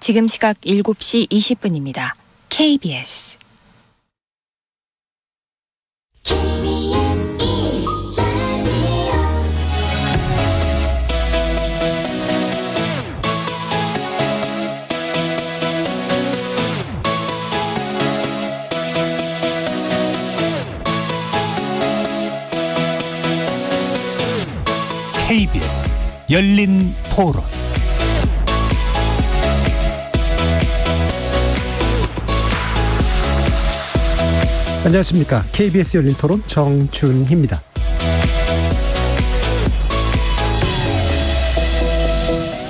지금 시각 7시 20분입니다. KBS KBS 열린 토론. 안녕하십니까. KBS 열린 토론 정준희입니다.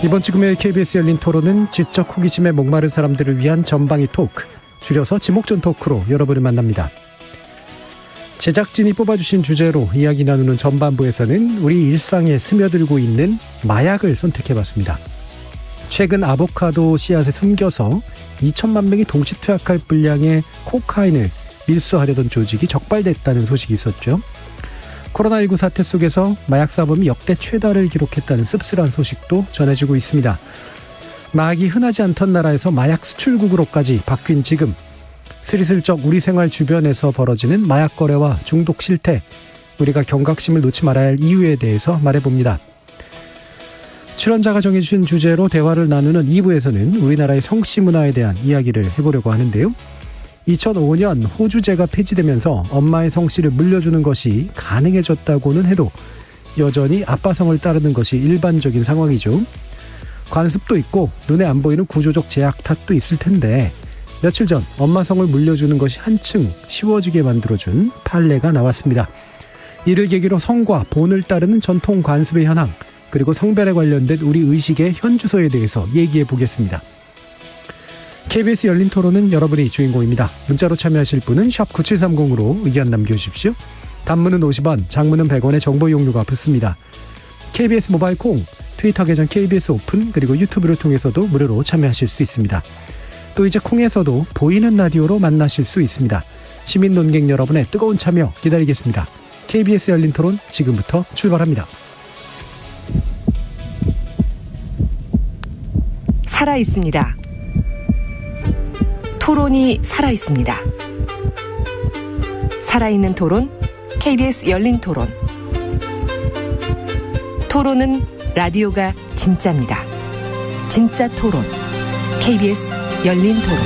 이번 주 금요일 KBS 열린 토론은 지적 호기심에 목마른 사람들을 위한 전방위 토크, 줄여서 지목전 토크로 여러분을 만납니다. 제작진이 뽑아주신 주제로 이야기 나누는 전반부에서는 우리 일상에 스며들고 있는 마약을 선택해봤습니다. 최근 아보카도 씨앗에 숨겨서 2천만 명이 동시 투약할 분량의 코카인을 밀수하려던 조직이 적발됐다는 소식이 있었죠. 코로나19 사태 속에서 마약 사범이 역대 최다를 기록했다는 씁쓸한 소식도 전해지고 있습니다. 마약이 흔하지 않던 나라에서 마약 수출국으로까지 바뀐 지금, 스리슬쩍 우리 생활 주변에서 벌어지는 마약 거래와 중독 실태, 우리가 경각심을 놓지 말아야 할 이유에 대해서 말해봅니다. 출연자가 정해주신 주제로 대화를 나누는 2부에서는 우리나라의 성씨 문화에 대한 이야기를 해보려고 하는데요. 2005년 호주제가 폐지되면서 엄마의 성씨를 물려주는 것이 가능해졌다고는 해도 여전히 아빠 성을 따르는 것이 일반적인 상황이죠. 관습도 있고 눈에 안 보이는 구조적 제약 탓도 있을 텐데, 며칠 전 엄마 성을 물려주는 것이 한층 쉬워지게 만들어준 판례가 나왔습니다. 이를 계기로 성과 본을 따르는 전통 관습의 현황, 그리고 성별에 관련된 우리 의식의 현주소에 대해서 얘기해 보겠습니다. KBS 열린 토론은 여러분이 주인공입니다. 문자로 참여하실 분은 샵 9730으로 의견 남겨주십시오. 단문은 50원, 장문은 100원의 정보 이용료가 붙습니다. KBS 모바일 콩, 트위터 계정 KBS 오픈, 그리고 유튜브를 통해서도 무료로 참여하실 수 있습니다. 또 이제 콩에서도 보이는 라디오로 만나실 수 있습니다. 시민 논객 여러분의 뜨거운 참여 기다리겠습니다. KBS 열린 토론 지금부터 출발합니다. 살아있습니다. 토론이 살아있습니다. 살아있는 토론, KBS 열린 토론. 토론은 라디오가 진짜입니다. 진짜 토론, KBS 열린 토론.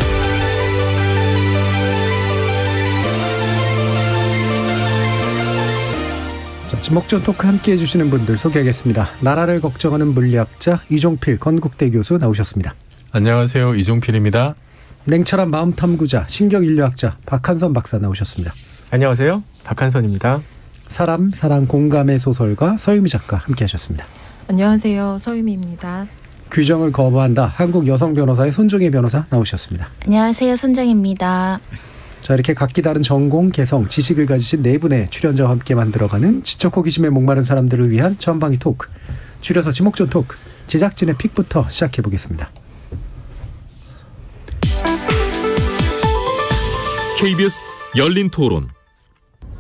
지목전 토크 함께해 주시는 분들 소개하겠습니다. 나라를 걱정하는 물리학자 이종필 건국대 교수 나오셨습니다. 안녕하세요. 이종필입니다. 냉철한 마음 탐구자 신경인류학자 박한선 박사 나오셨습니다. 안녕하세요. 박한선입니다. 사람, 사랑, 공감의 소설가 서유미 작가 함께하셨습니다. 안녕하세요. 서유미입니다. 규정을 거부한다. 한국 여성 변호사의 손정혜 변호사 나오셨습니다. 안녕하세요. 손정혜입니다. 자, 이렇게 각기 다른 전공, 개성, 지식을 가지신 네 분의 출연자와 함께 만들어가는 지적 호기심에 목마른 사람들을 위한 전방위 토크, 줄여서 지목전 토크, 제작진의 픽부터 시작해보겠습니다. KBS 열린 토론.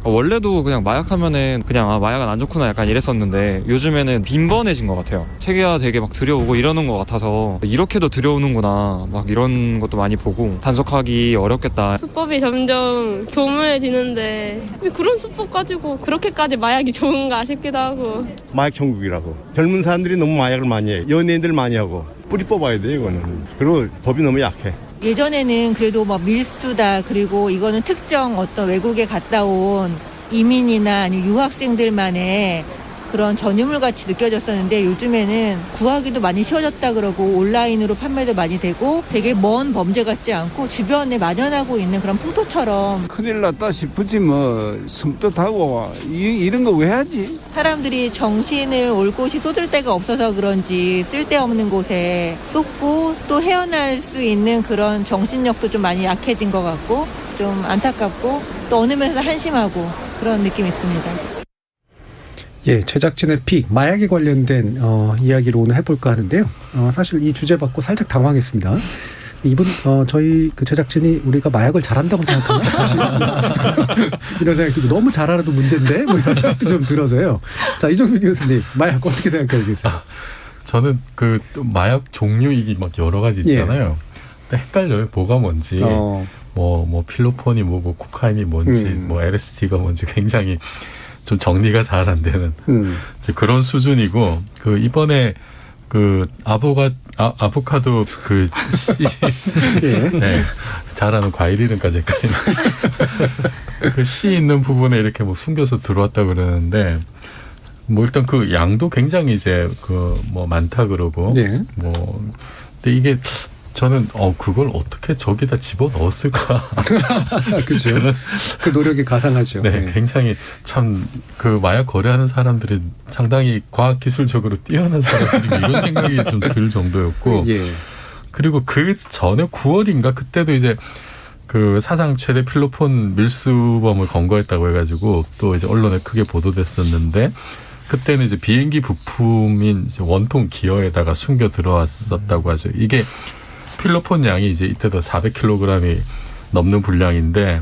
원래도 그냥 마약하면은 그냥 마약은 안 좋구나 약간 이랬었는데, 요즘에는 빈번해진 것 같아요. 책이야 되게 막 들여오고 이러는 것 같아서 이렇게도 들여오는구나 막 이런 것도 많이 보고 단속하기 어렵겠다. 수법이 점점 교묘해지는데 그런 수법 가지고 그렇게까지 마약이 좋은가 싶기도 하고. 마약 천국이라고. 젊은 사람들이 너무 마약을 많이 해. 연예인들 많이 하고. 뿌리 뽑아야 돼 이거는. 그리고 법이 너무 약해. 예전에는 그래도 뭐 밀수다, 그리고 이거는 특정 어떤 외국에 갔다 온 이민이나 아니면 유학생들만의 그런 전유물 같이 느껴졌었는데, 요즘에는 구하기도 많이 쉬워졌다 그러고 온라인으로 판매도 많이 되고 되게 먼 범죄 같지 않고 주변에 만연하고 있는 그런 풍토처럼. 큰일 났다 싶으지 뭐 숨뜻하고 이런 거 왜 하지? 사람들이 정신을 올 곳이 쏟을 데가 없어서 그런지 쓸데없는 곳에 쏟고, 또 헤어날 수 있는 그런 정신력도 좀 많이 약해진 것 같고 좀 안타깝고, 또 어느 면에서 한심하고 그런 느낌이 있습니다. 예, 제작진의 픽, 마약에 관련된 이야기를 오늘 해볼까 하는데요. 사실 이 주제 받고 살짝 당황했습니다. 이분 저희 그 제작진이 우리가 마약을 잘한다고 생각하나? 이런 생각이 들고, 너무 잘 알아도 문제인데 뭐 이런 생각도 좀 들어서요. 자, 이종필 교수님, 마약 어떻게 생각하고 계세요? 저는 그 마약 종류 이게 막 여러 가지 있잖아요. 근데 헷갈려요. 뭐가 뭔지. 뭐 필로폰이 뭐고 코카인이 뭔지 뭐 LSD가 뭔지 굉장히 좀 정리가 잘 안 되는 이제 그런 수준이고 그 이번에 그 아보카도 그 씨 네, 잘하는 과일 이름까지 헷갈리네. 그 씨 있는 부분에 이렇게 뭐 숨겨서 들어왔다 그러는데 뭐 일단 그 양도 굉장히 이제 그 뭐 많다 그러고 뭐 근데 이게 저는 그걸 어떻게 저기다 집어 넣었을까? 그죠. 그 노력이 가상하죠. 네, 굉장히 참 그 마약 거래하는 사람들이 상당히 과학 기술적으로 뛰어난 사람들이 이런 생각이 좀 들 정도였고. 그리고 그 전에 9월인가 그때도 이제 그 사상 최대 필로폰 밀수범을 검거했다고 해가지고 또 이제 언론에 크게 보도됐었는데. 그때는 이제 비행기 부품인 이제 원통 기어에다가 숨겨 들어왔었다고 하죠. 이게 필로폰 양이 이제 이때도 400kg이 넘는 분량인데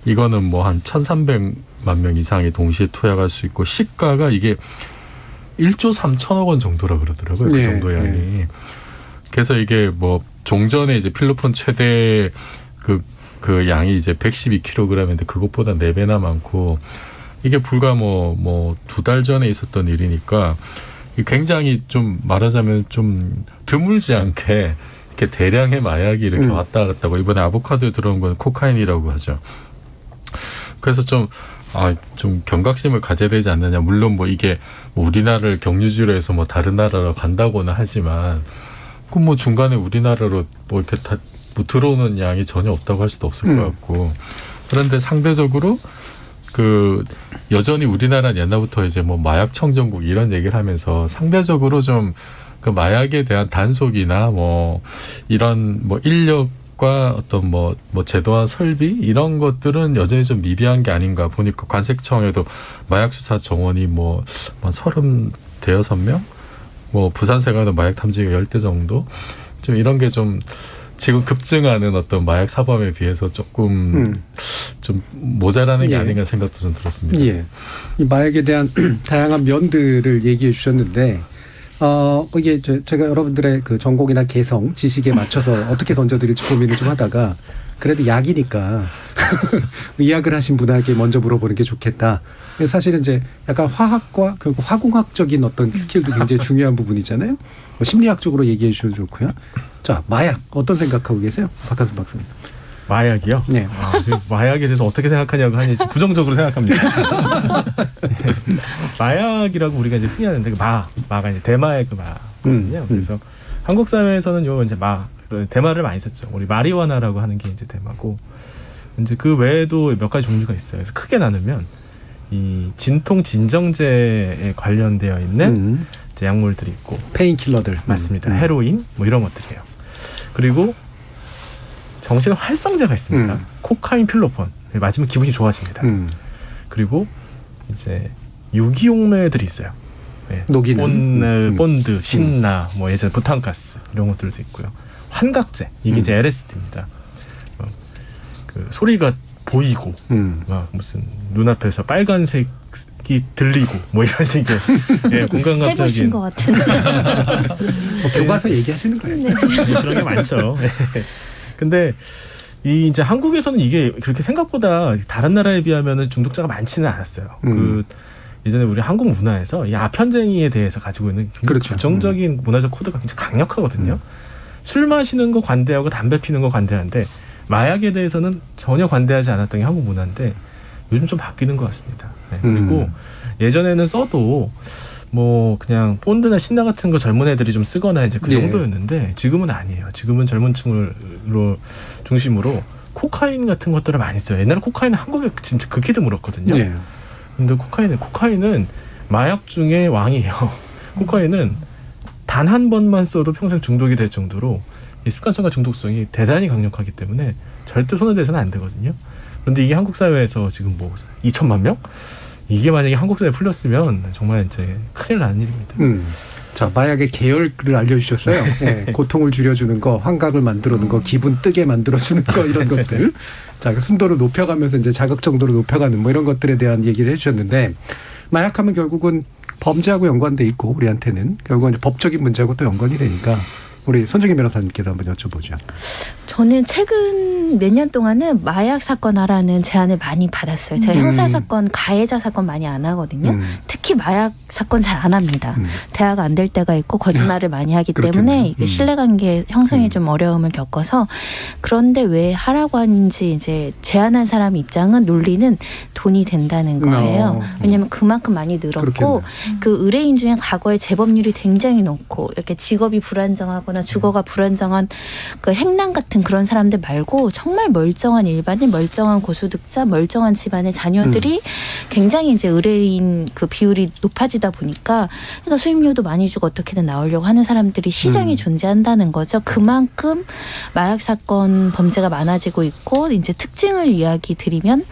이거는 뭐 한 1,300만 명 이상이 동시에 투약할 수 있고 시가가 이게 1조 3천억 원 정도라 그러더라고요. 그 정도 양이. 그래서 이게 뭐 종전에 이제 필로폰 최대 그 양이 이제 112kg인데 그것보다 4배나 많고 이게 불과 뭐 2달 전에 있었던 일이니까 굉장히 좀 말하자면 좀 드물지 않게 이렇게 대량의 마약이 이렇게 왔다 갔다고 이번에 아보카도에 들어온 건 코카인이라고 하죠. 그래서 좀 경각심을 가져야 되지 않느냐. 물론 뭐 이게 우리나라를 경유지로 해서 뭐 다른 나라로 간다고는 하지만 그 뭐 중간에 우리나라로 뭐 이렇게 다 뭐 들어오는 양이 전혀 없다고 할 수도 없을 것 같고 그런데 상대적으로 그 여전히 우리나라는 옛날부터 이제 뭐 마약 청정국 이런 얘기를 하면서 상대적으로 좀 그 마약에 대한 단속이나 뭐 이런 뭐 인력과 어떤 뭐 제도와 설비 이런 것들은 여전히 좀 미비한 게 아닌가 보니까 관세청에도 마약 수사 정원이 뭐 36명 뭐 부산세관도 마약 탐지기가 10대 정도 좀 이런 게 좀 지금 급증하는 어떤 마약 사범에 비해서 조금 좀 모자라는 게 아닌가 생각도 좀 들었습니다. 이 마약에 대한 다양한 면들을 얘기해 주셨는데, 이게 제가 여러분들의 그 전공이나 개성, 지식에 맞춰서 어떻게 던져드릴지 고민을 좀 하다가 그래도 약이니까 의학을 하신 분에게 먼저 물어보는 게 좋겠다. 사실은 이제 약간 화학과 그 화공학적인 어떤 스킬도 굉장히 중요한 부분이잖아요. 뭐 심리학적으로 얘기해 주셔도 좋고요. 자, 마약 어떤 생각하고 계세요? 박한선 박사님. 마약이요? 네. 마약에 대해서 어떻게 생각하냐고 하니 부정적으로 생각합니다. 마약이라고 우리가 이제 흔히 하는데 마가 이제 대마의 그 마거든요. 그래서 한국 사회에서는 요 이제 대마를 많이 썼죠. 우리 마리화나라고 하는 게 이제 대마고 이제 그 외에도 몇 가지 종류가 있어요. 그래서 크게 나누면 이 진통 진정제에 관련되어 있는 이제 약물들이 있고 페인킬러들 맞습니다. 헤로인 뭐 이런 것들이에요. 그리고 정신 활성제가 있습니다. 코카인, 필로폰 맞으면 기분이 좋아집니다. 그리고 이제 유기용매들이 있어요. 녹이는 본드, 신나, 뭐 예전 부탄가스 이런 것들도 있고요. 환각제 이게 이제 LSD입니다. 그 소리가 보이고 막 무슨 눈앞에서 빨간색이 들리고 뭐 이런 식의 공감각적인 해보신 것 같은데 교과서 얘기하시는 거예요. 네, 그런 게 많죠. 근데 이 이제 한국에서는 이게 그렇게 생각보다 다른 나라에 비하면은 중독자가 많지는 않았어요. 그 예전에 우리 한국 문화에서 이 아편쟁이에 대해서 가지고 있는 굉장히 부정적인 문화적 코드가 굉장히 강력하거든요. 술 마시는 거 관대하고 담배 피는 거 관대한데 마약에 대해서는 전혀 관대하지 않았던 게 한국 문화인데 요즘 좀 바뀌는 것 같습니다. 네. 그리고 예전에는 써도 뭐 그냥 본드나 신나 같은 거 젊은 애들이 좀 쓰거나 이제 그 정도였는데 지금은 아니에요. 지금은 젊은 층을 중심으로 코카인 같은 것들을 많이 써요. 옛날에 코카인은 한국에 진짜 극히 드물었거든요. 근데 코카인은 마약 중에 왕이에요. 코카인은 단 한 번만 써도 평생 중독이 될 정도로 이 습관성과 중독성이 대단히 강력하기 때문에 절대 손을 대서는 안 되거든요. 그런데 이게 한국 사회에서 지금 뭐 2천만 명? 이게 만약에 한국 사회에 풀렸으면 정말 이제 큰일 나는 일입니다. 자, 마약의 계열을 알려주셨어요. 네, 고통을 줄여주는 거, 환각을 만들어주는 거, 기분 뜨게 만들어주는 거 이런 것들. 자, 순도를 높여가면서 이제 자극 정도를 높여가는 뭐 이런 것들에 대한 얘기를 해주셨는데 마약하면 결국은 범죄하고 연관돼 있고 우리한테는 결국은 이제 법적인 문제하고 또 연관이 되니까 우리 손정희 변호사님께도 한번 여쭤보죠. 저는 최근 몇 년 동안은 마약 사건 하라는 제안을 많이 받았어요. 제가 형사 사건, 가해자 사건 많이 안 하거든요. 특히 마약 사건 잘 안 합니다. 대화가 안 될 때가 있고 거짓말을 많이 하기 때문에 이게 신뢰관계 형성에 좀 어려움을 겪어서 그런데 왜 하라고 하는지 이제 제안한 사람 입장은 논리는 돈이 된다는 거예요. 왜냐하면 그만큼 많이 늘었고 그 의뢰인 중에 과거에 재범률이 굉장히 높고 이렇게 직업이 불안정하거나 주거가 불안정한 그 행랑 같은 그런 사람들 말고 정말 멀쩡한 일반인, 멀쩡한 고소득자, 멀쩡한 집안의 자녀들이 굉장히 이제 의뢰인 그 비율이 높아지다 보니까 그러니까 수임료도 많이 주고 어떻게든 나오려고 하는 사람들이 시장이 존재한다는 거죠. 그만큼 마약 사건 범죄가 많아지고 있고 이제 특징을 이야기 드리면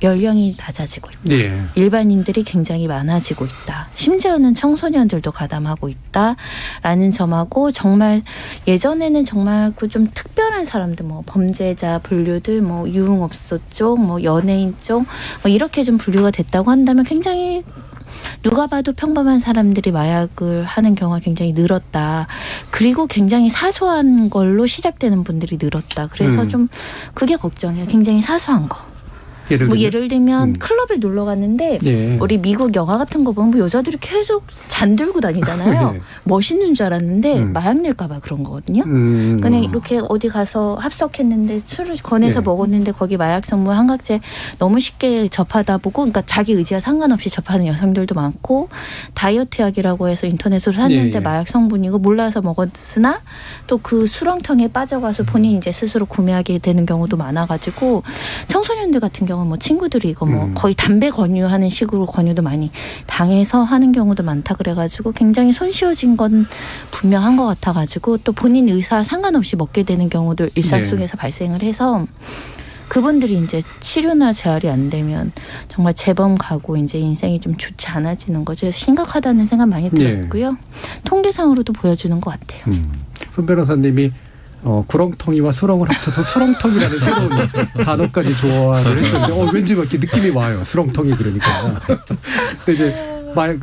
연령이 낮아지고 있다. 예. 일반인들이 굉장히 많아지고 있다. 심지어는 청소년들도 가담하고 있다라는 점하고 정말 예전에는 정말 그 좀 특별한 사람들 뭐 범죄자 분류들 뭐 유흥업소 쪽 뭐 연예인 쪽 뭐 이렇게 좀 분류가 됐다고 한다면 굉장히 누가 봐도 평범한 사람들이 마약을 하는 경우가 굉장히 늘었다. 그리고 굉장히 사소한 걸로 시작되는 분들이 늘었다. 그래서 좀 그게 걱정이에요. 굉장히 사소한 거. 예를 들면 클럽에 놀러 갔는데 우리 미국 영화 같은 거 보면 뭐 여자들이 계속 잔 들고 다니잖아요. 멋있는 줄 알았는데 마약 낼까 봐 그런 거거든요. 그냥 이렇게 어디 가서 합석했는데 술을 권해서 먹었는데 거기 마약 성분 한각제 너무 쉽게 접하다 보고 그러니까 자기 의지와 상관없이 접하는 여성들도 많고 다이어트 약이라고 해서 인터넷으로 샀는데 마약 성분이고 몰라서 먹었으나 또 그 수렁텅에 빠져가서 본인이 이제 스스로 구매하게 되는 경우도 많아가지고 청소년들 같은 경우 뭐 친구들이 이거 뭐 거의 담배 권유하는 식으로 권유도 많이 당해서 하는 경우도 많다 그래가지고 굉장히 손쉬워진 건 분명한 것 같아가지고 또 본인 의사 상관없이 먹게 되는 경우도 일상 속에서 발생을 해서 그분들이 이제 치료나 재활이 안 되면 정말 재범 가고 이제 인생이 좀 좋지 않아지는 거죠. 심각하다는 생각 많이 들었고요. 통계상으로도 보여주는 것 같아요. 손 변호사님이 구렁텅이와 수렁을 합쳐서 수렁텅이라는 새로운 단어까지 조언을 했었는데 왠지 막 이렇게 느낌이 와요. 수렁텅이 그러니까. 근데 이제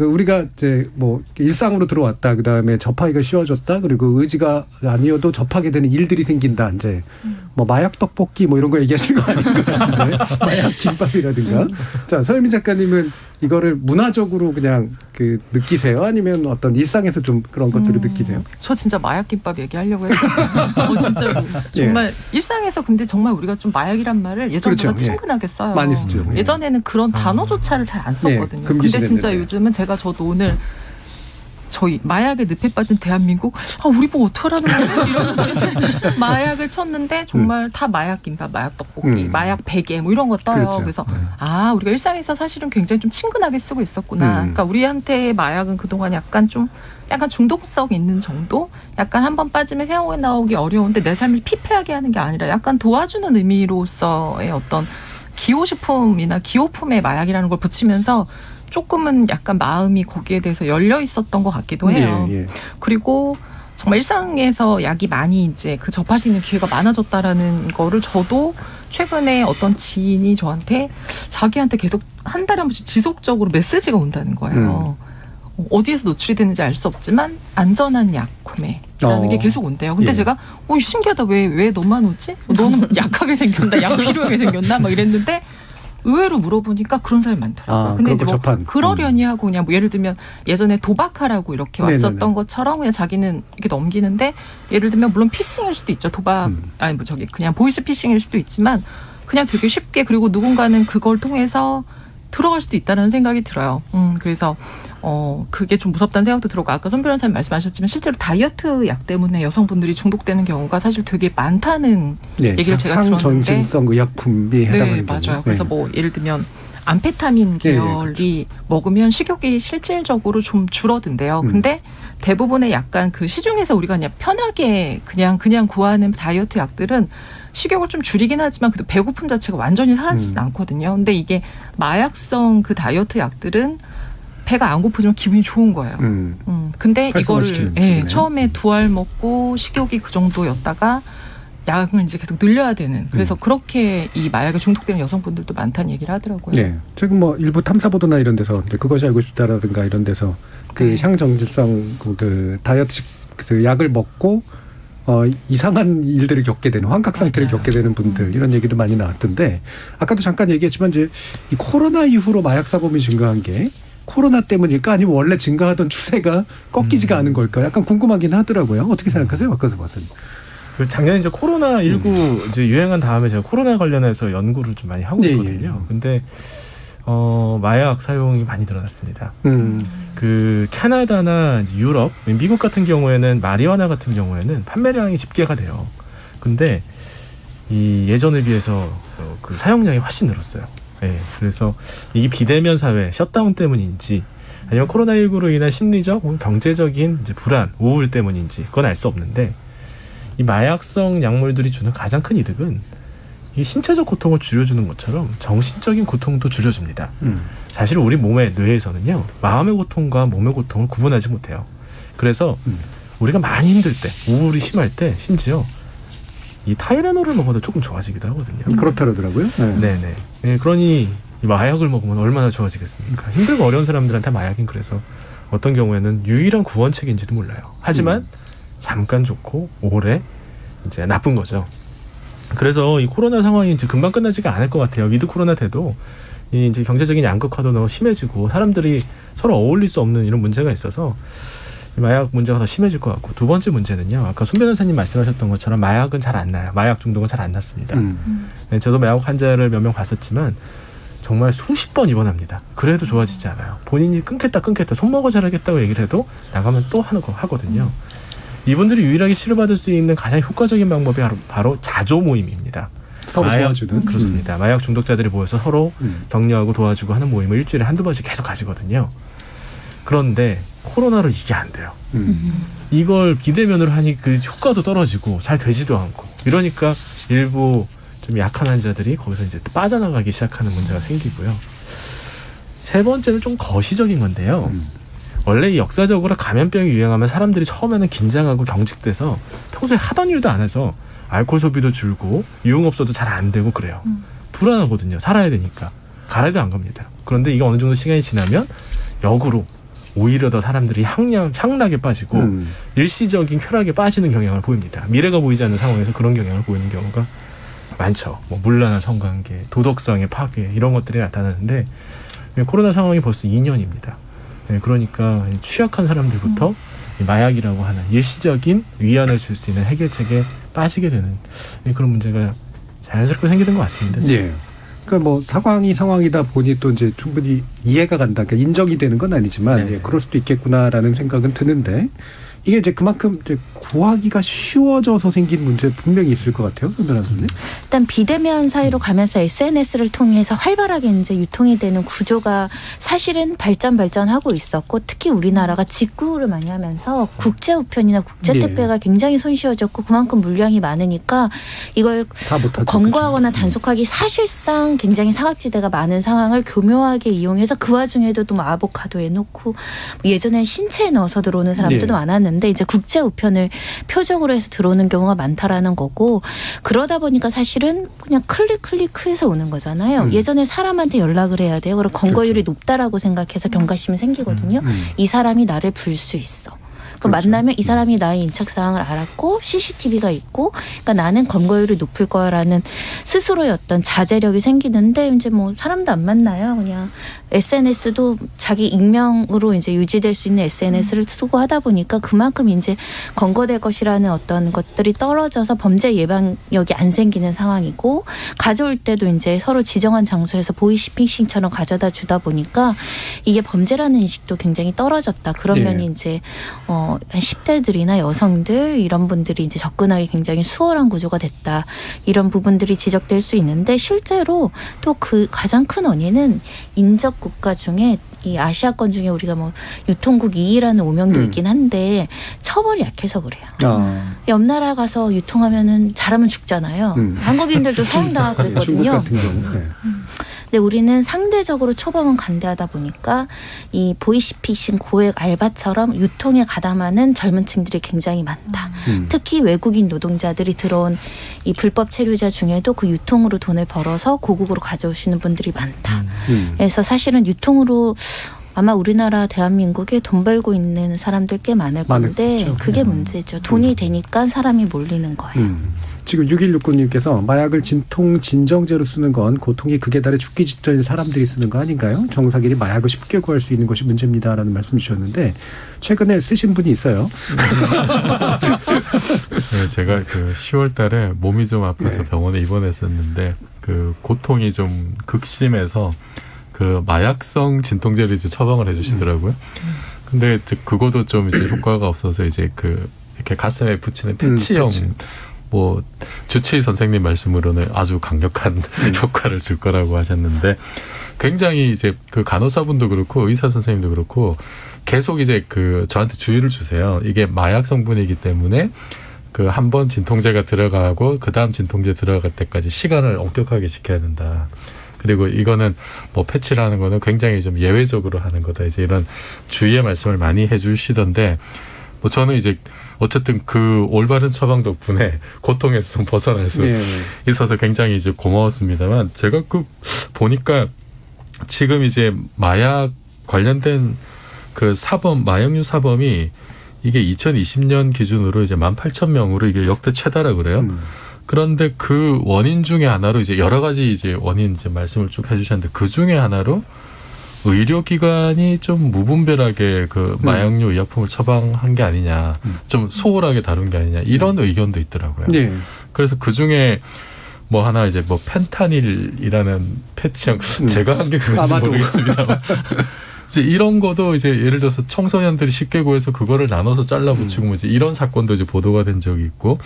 우리가 이제 뭐 일상으로 들어왔다. 그다음에 접하기가 쉬워졌다. 그리고 의지가 아니어도 접하게 되는 일들이 생긴다. 이제 뭐 마약 떡볶이 뭐 이런 거 얘기하시는 거 아닌 것 같은데 마약 김밥이라든가. 자, 서유미 작가님은 이거를 문화적으로 그냥 그 느끼세요? 아니면 어떤 일상에서 좀 그런 것들을 느끼세요? 저 진짜 마약 김밥 얘기하려고 했어요. 진짜로. 정말 일상에서 근데 정말 우리가 좀 마약이란 말을 예전보다 친근하게 써요. 많이 쓰죠. 예전에는 그런 단어조차를 잘 안 썼거든요. 근데 진짜 요즘은 저도 오늘 저희 마약에 늪에 빠진 대한민국 우리 보고 어떡하라는 거지? 이러면서 이제 마약을 쳤는데 정말 다 마약 김밥, 마약 떡볶이, 마약 베개 뭐 이런 거 떠요. 그래서 우리가 일상에서 사실은 굉장히 좀 친근하게 쓰고 있었구나. 그러니까 우리한테 마약은 그동안 약간 중독성 있는 정도? 약간 한번 빠지면 헤어나오기 어려운데 내 삶을 피폐하게 하는 게 아니라 약간 도와주는 의미로서의 어떤 기호식품이나 기호품의 마약이라는 걸 붙이면서 조금은 약간 마음이 거기에 대해서 열려 있었던 것 같기도 해요. 그리고 정말 일상에서 약이 많이 이제 그 접할 수 있는 기회가 많아졌다라는 거를 저도 최근에 어떤 지인이 저한테 자기한테 계속 한 달에 한 번씩 지속적으로 메시지가 온다는 거예요. 어디에서 노출이 되는지 알 수 없지만 안전한 약 구매라는 게 계속 온대요. 근데 제가 신기하다. 왜 너만 오지? 너는 약하게 생겼나? 약 필요하게 생겼나? 막 이랬는데 의외로 물어보니까 그런 사람이 많더라고요. 근데 이제 그러려니 하고 그냥 뭐 예를 들면 예전에 도박하라고 이렇게 왔었던 것처럼 그냥 자기는 이렇게 넘기는데 예를 들면 물론 피싱일 수도 있죠. 그냥 보이스 피싱일 수도 있지만 그냥 되게 쉽게 그리고 누군가는 그걸 통해서 들어갈 수도 있다는 생각이 들어요. 그래서 그게 좀 무섭다는 생각도 들었고 아까 손 변호사님 말씀하셨지만 실제로 다이어트 약 때문에 여성분들이 중독되는 경우가 사실 되게 많다는 얘기를 제가 들었는데 항전신성 의약품이 해당하는 경우. 맞아요. 그래서 뭐 예를 들면 암페타민 계열이 먹으면 식욕이 실질적으로 좀 줄어든대요. 근데 대부분의 약간 그 시중에서 우리가 그냥 편하게 그냥 구하는 다이어트 약들은 식욕을 좀 줄이긴 하지만 그 배고픔 자체가 완전히 사라지진 않거든요. 근데 이게 마약성 그 다이어트 약들은 배가 안 고프지만 기분이 좋은 거예요. 근데 이거를 처음에 2알 먹고 식욕이 그 정도였다가 양을 이제 계속 늘려야 되는. 그래서 그렇게 이 마약에 중독되는 여성분들도 많다는 얘기를 하더라고요. 네. 지금 뭐 일부 탐사 보도나 이런 데서 그것이 알고 싶다라든가 이런 데서 그 향정질성 그 다이어트 그 약을 먹고 이상한 일들을 겪게 되는 환각 상태를 겪게 되는 분들 이런 얘기도 많이 나왔던데 아까도 잠깐 얘기했지만 이제 이 코로나 이후로 마약 사범이 증가한 게 코로나 때문일까 아니면 원래 증가하던 추세가 꺾이지가 않은 걸까 약간 궁금하긴 하더라고요. 어떻게 생각하세요, 박근수 박사님? 그 작년에 이제 코로나19 이제 유행한 다음에 제가 코로나 관련해서 연구를 좀 많이 하고 있거든요. 근데 마약 사용이 많이 늘어났습니다. 그 캐나다나 이제 유럽, 미국 같은 경우에는 마리화나 같은 경우에는 판매량이 집계가 돼요. 근데 이 예전에 비해서 그 사용량이 훨씬 늘었어요. 예. 그래서 이게 비대면 사회 셧다운 때문인지 아니면 코로나19로 인한 심리적 혹은 경제적인 이제 불안, 우울 때문인지 그건 알 수 없는데 이 마약성 약물들이 주는 가장 큰 이득은 이 신체적 고통을 줄여주는 것처럼 정신적인 고통도 줄여줍니다. 사실 우리 몸의 뇌에서는요 마음의 고통과 몸의 고통을 구분하지 못해요. 그래서 우리가 많이 힘들 때, 우울이 심할 때 심지어 이 타이레놀을 먹어도 조금 좋아지기도 하거든요. 그렇다더라고요. 네네. 네, 그러니 이 마약을 먹으면 얼마나 좋아지겠습니까? 힘들고 어려운 사람들한테 마약인 그래서 어떤 경우에는 유일한 구원책인지도 몰라요. 하지만 잠깐 좋고 오래 이제 나쁜 거죠. 그래서 이 코로나 상황이 이제 금방 끝나지가 않을 것 같아요. 위드 코로나 때도 이 이제 경제적인 양극화도 너무 심해지고 사람들이 서로 어울릴 수 없는 이런 문제가 있어서 마약 문제가 더 심해질 것 같고 두 번째 문제는요. 아까 손 변호사님 말씀하셨던 것처럼 마약은 잘 안 나요. 마약 중독은 잘 안 났습니다. 네, 저도 마약 환자를 몇 명 봤었지만 정말 수십 번 입원합니다. 그래도 좋아지지 않아요. 본인이 끊겠다 손목을 자르겠다고 얘기를 해도 나가면 또 하는 거 하거든요. 이분들이 유일하게 치료받을 수 있는 가장 효과적인 방법이 바로 자조 모임입니다. 서로 도와주는. 그렇습니다. 마약 중독자들이 모여서 서로 격려하고 도와주고 하는 모임을 일주일에 한두 번씩 계속 가지거든요. 그런데 코로나로 이게 안 돼요. 이걸 비대면으로 하니 그 효과도 떨어지고 잘 되지도 않고 이러니까 일부 좀 약한 환자들이 거기서 이제 빠져나가기 시작하는 문제가 생기고요. 세 번째는 좀 거시적인 건데요. 원래 역사적으로 감염병이 유행하면 사람들이 처음에는 긴장하고 경직돼서 평소에 하던 일도 안 해서 알코올 소비도 줄고 유흥업소도 잘 안 되고 그래요. 불안하거든요. 살아야 되니까. 가래도 안 갑니다. 그런데 이게 어느 정도 시간이 지나면 역으로 오히려 더 사람들이 향락에 빠지고 일시적인 쾌락에 빠지는 경향을 보입니다. 미래가 보이지 않는 상황에서 그런 경향을 보이는 경우가 많죠. 뭐 문란한 성관계, 도덕성의 파괴 이런 것들이 나타나는데 코로나 상황이 벌써 2년입니다. 그러니까 취약한 사람들부터 마약이라고 하는 일시적인 위안을 줄 수 있는 해결책에 빠지게 되는 그런 문제가 자연스럽게 생기는 것 같습니다. 예. 그러니까 뭐 상황이다 보니 또 이제 충분히 이해가 간다. 그러니까 인정이 되는 건 아니지만 예, 그럴 수도 있겠구나라는 생각은 드는데 이게 이제 그만큼 이제 구하기가 쉬워져서 생긴 문제 분명히 있을 것 같아요, 손 변호사님. 일단 비대면 사이로 가면서 SNS를 통해서 활발하게 이제 유통이 되는 구조가 사실은 발전하고 있었고 특히 우리나라가 직구를 많이 하면서 국제 우편이나 국제 택배가 굉장히 손쉬워졌고 그만큼 물량이 많으니까 이걸 검거하거나 단속하기 사실상 굉장히 사각지대가 많은 상황을 교묘하게 이용해서 그 와중에도 또 뭐 아보카도에 넣고 예전엔 신체에 넣어서 들어오는 사람들도 많았는데 이제 국제 우편을 표적으로 해서 들어오는 경우가 많다라는 거고 그러다 보니까 사실은 그냥 클릭해서 오는 거잖아요. 예전에 사람한테 연락을 해야 돼요. 그럼 검거율이 높다라고 생각해서 경각심이 생기거든요. 이 사람이 나를 불 수 있어. 만나면 이 사람이 나의 인착사항을 알았고 CCTV가 있고 그러니까 나는 검거율이 높을 거라는 스스로의 어떤 자제력이 생기는데 이제 뭐 사람도 안 만나요. 그냥 SNS도 자기 익명으로 이제 유지될 수 있는 SNS를 쓰고 하다 보니까 그만큼 이제 검거될 것이라는 어떤 것들이 떨어져서 범죄 예방력이 안 생기는 상황이고 가져올 때도 이제 서로 지정한 장소에서 보이스피싱처럼 가져다 주다 보니까 이게 범죄라는 인식도 굉장히 떨어졌다. 그런 면이 이제 한 10대들이나 여성들 이런 분들이 이제 접근하기 굉장히 수월한 구조가 됐다. 이런 부분들이 지적될 수 있는데 실제로 또 그 가장 큰 원인은 인접 국가 중에 이 아시아권 중에 우리가 뭐 유통국 2위라는 오명도 있긴 한데 처벌이 약해서 그래요. 옆 나라 가서 유통하면은 잘하면 죽잖아요. 한국인들도 사형당하고 그랬거든요. 중국 같은 경우. 근데 우리는 상대적으로 초범은 관대하다 보니까 이 보이스피싱 고액 알바처럼 유통에 가담하는 젊은 층들이 굉장히 많다. 특히 외국인 노동자들이 들어온 이 불법 체류자 중에도 그 유통으로 돈을 벌어서 고국으로 가져오시는 분들이 많다. 그래서 사실은 유통으로 아마 우리나라 대한민국에 돈 벌고 있는 사람들 꽤 많을 건데 그렇죠. 그게 문제죠. 돈이 되니까 사람이 몰리는 거예요. 지금 6169님께서 마약을 진통진정제로 쓰는 건 고통이 극에 달해 죽기 직전인 사람들이 쓰는 거 아닌가요? 정상인이 마약을 쉽게 구할 수 있는 것이 문제입니다라는 말씀 주셨는데 최근에 쓰신 분이 있어요. 네, 제가 그 10월 달에 몸이 좀 아파서 병원에 입원했었는데 그 고통이 좀 극심해서 그 마약성 진통제를 이제 처방을 해주시더라고요. 근데 그거도 좀 이제 효과가 없어서 이제 그 이렇게 가슴에 붙이는 패치형 뭐 주치의 선생님 말씀으로는 아주 강력한 효과를 줄 거라고 하셨는데 굉장히 이제 그 간호사분도 그렇고 의사 선생님도 그렇고 계속 이제 그 저한테 주의를 주세요. 이게 마약 성분이기 때문에 그 한 번 진통제가 들어가고 그 다음 진통제 들어갈 때까지 시간을 엄격하게 지켜야 된다. 그리고 이거는 뭐 패치라는 거는 굉장히 좀 예외적으로 하는 거다. 이제 이런 주의의 말씀을 많이 해주시던데 뭐 저는 이제 어쨌든 그 올바른 처방 덕분에 고통에서 좀 벗어날 수 있어서 굉장히 이제 고마웠습니다만 제가 그 보니까 지금 이제 마약 관련된 그 사범, 마약류 사범이 이게 2020년 기준으로 이제 18,000명으로 이게 역대 최다라 그래요. 그런데 그 원인 중에 하나로 이제 여러 가지 이제 원인 이제 말씀을 쭉 해주셨는데 그 중에 하나로 의료기관이 좀 무분별하게 그 마약류 의약품을 처방한 게 아니냐, 좀 소홀하게 다룬 게 아니냐 이런 의견도 있더라고요. 네. 그래서 그 중에 뭐 하나 이제 뭐 펜타닐이라는 패치형 제가 한 게 그런지 모르겠습니다만 이제 이런 거도 이제 예를 들어서 청소년들이 쉽게 구해서 그거를 나눠서 잘라붙이고 뭐 이제 이런 사건도 이제 보도가 된 적이 있고.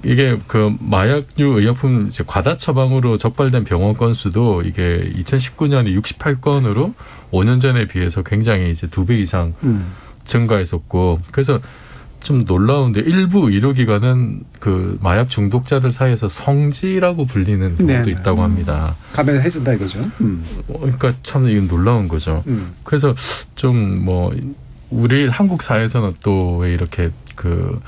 이게 그 마약류 의약품 이제 과다 처방으로 적발된 병원 건수도 이게 2019년에 68건으로 5년 전에 비해서 굉장히 이제 2배 이상 증가했었고 그래서 좀 놀라운데 일부 의료기관은 그 마약 중독자들 사이에서 성지라고 불리는 경우도 있다고 합니다. 가면 해준다 이거죠. 그러니까 참 이건 놀라운 거죠. 그래서 좀 뭐 우리 한국 사회에서는 또 왜 이렇게 그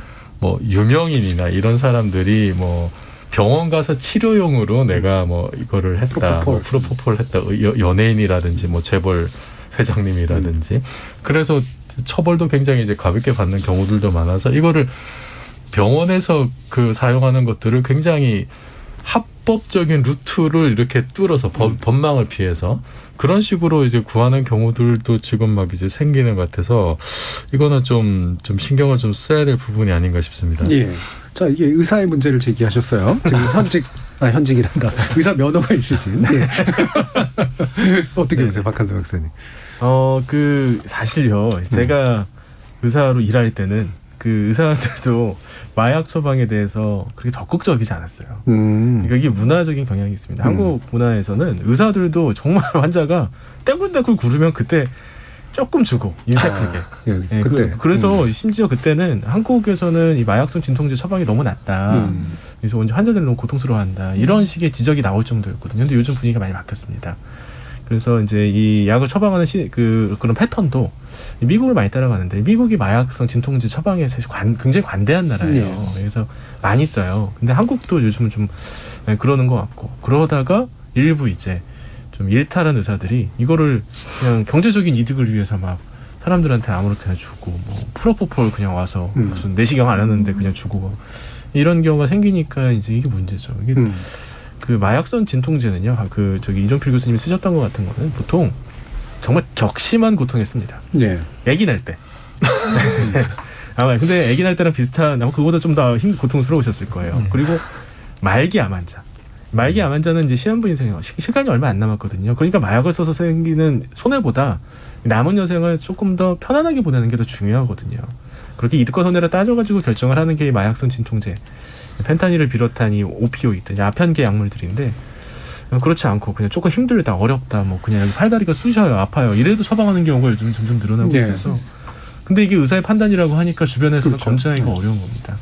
뭐 유명인이나 이런 사람들이 뭐 병원 가서 치료용으로 내가 뭐 이거를 했다, 프로포폴 했다, 연예인이라든지 뭐 재벌 회장님이라든지 그래서 처벌도 굉장히 이제 가볍게 받는 경우들도 많아서 이거를 병원에서 그 사용하는 것들을 굉장히 합법적인 루트를 이렇게 뚫어서 법망을 피해서 그런 식으로 이제 구하는 경우들도 지금 막 이제 생기는 것 같아서 이거는 좀 신경을 좀 써야 될 부분이 아닌가 싶습니다. 예. 자, 이게 의사의 문제를 제기하셨어요. 지금 현직이란다. 의사 면허가 있으신. 네. 어떻게 보세요, 박한서 박사님? 그 사실요. 제가 의사로 일할 때는 그 의사들도 마약 처방에 대해서 그렇게 적극적이지 않았어요. 그러니까 이게 문화적인 경향이 있습니다. 한국 문화에서는 의사들도 정말 환자가 떼굴떼굴 구르면 그때 조금 주고 인색하게. 네, 그래서 심지어 그때는 한국에서는 이 마약성 진통제 처방이 너무 낮다. 그래서 환자들이 너무 고통스러워한다. 이런 식의 지적이 나올 정도였거든요. 근데 요즘 분위기가 많이 바뀌었습니다. 그래서 이제 이 약을 처방하는 그런 패턴도 미국을 많이 따라가는데 미국이 마약성 진통제 처방에 사실 굉장히 관대한 나라예요. 네. 그래서 많이 써요. 근데 한국도 요즘은 좀 그러는 것 같고 그러다가 일부 이제 좀 일탈한 의사들이 이거를 그냥 경제적인 이득을 위해서 막 사람들한테 아무렇게나 주고 뭐 프로포폴 그냥 와서 무슨 내시경 안 하는데 그냥 주고 이런 경우가 생기니까 이제 이게 문제죠. 이게 그 마약성 진통제는요. 그 저기 이종필 교수님이 쓰셨던 것 같은 거는 보통 정말 격심한 고통했습니다. 네. 아기 날 때. 아마 근데 아기 날 때랑 비슷한 아마 그거보다 좀 더 고통스러우셨을 거예요. 그리고 말기 암 환자. 말기 암 환자는 이제 시한부 인생이 시간이 얼마 안 남았거든요. 그러니까 마약을 써서 생기는 손해보다 남은 여생을 조금 더 편안하게 보내는 게 더 중요하거든요. 그렇게 이득과 손해를 따져가지고 결정을 하는 게 이 마약성 진통제. 펜타닐을 비롯한 이 오피오이드, 아편계 약물들인데 그렇지 않고 그냥 조금 힘들다, 어렵다, 뭐 그냥 여기 팔다리가 쑤셔요, 아파요 이래도 처방하는 경우가 요즘 점점 늘어나고 있어서 근데 이게 의사의 판단이라고 하니까 주변에서는 검증하기가 어려운 겁니다.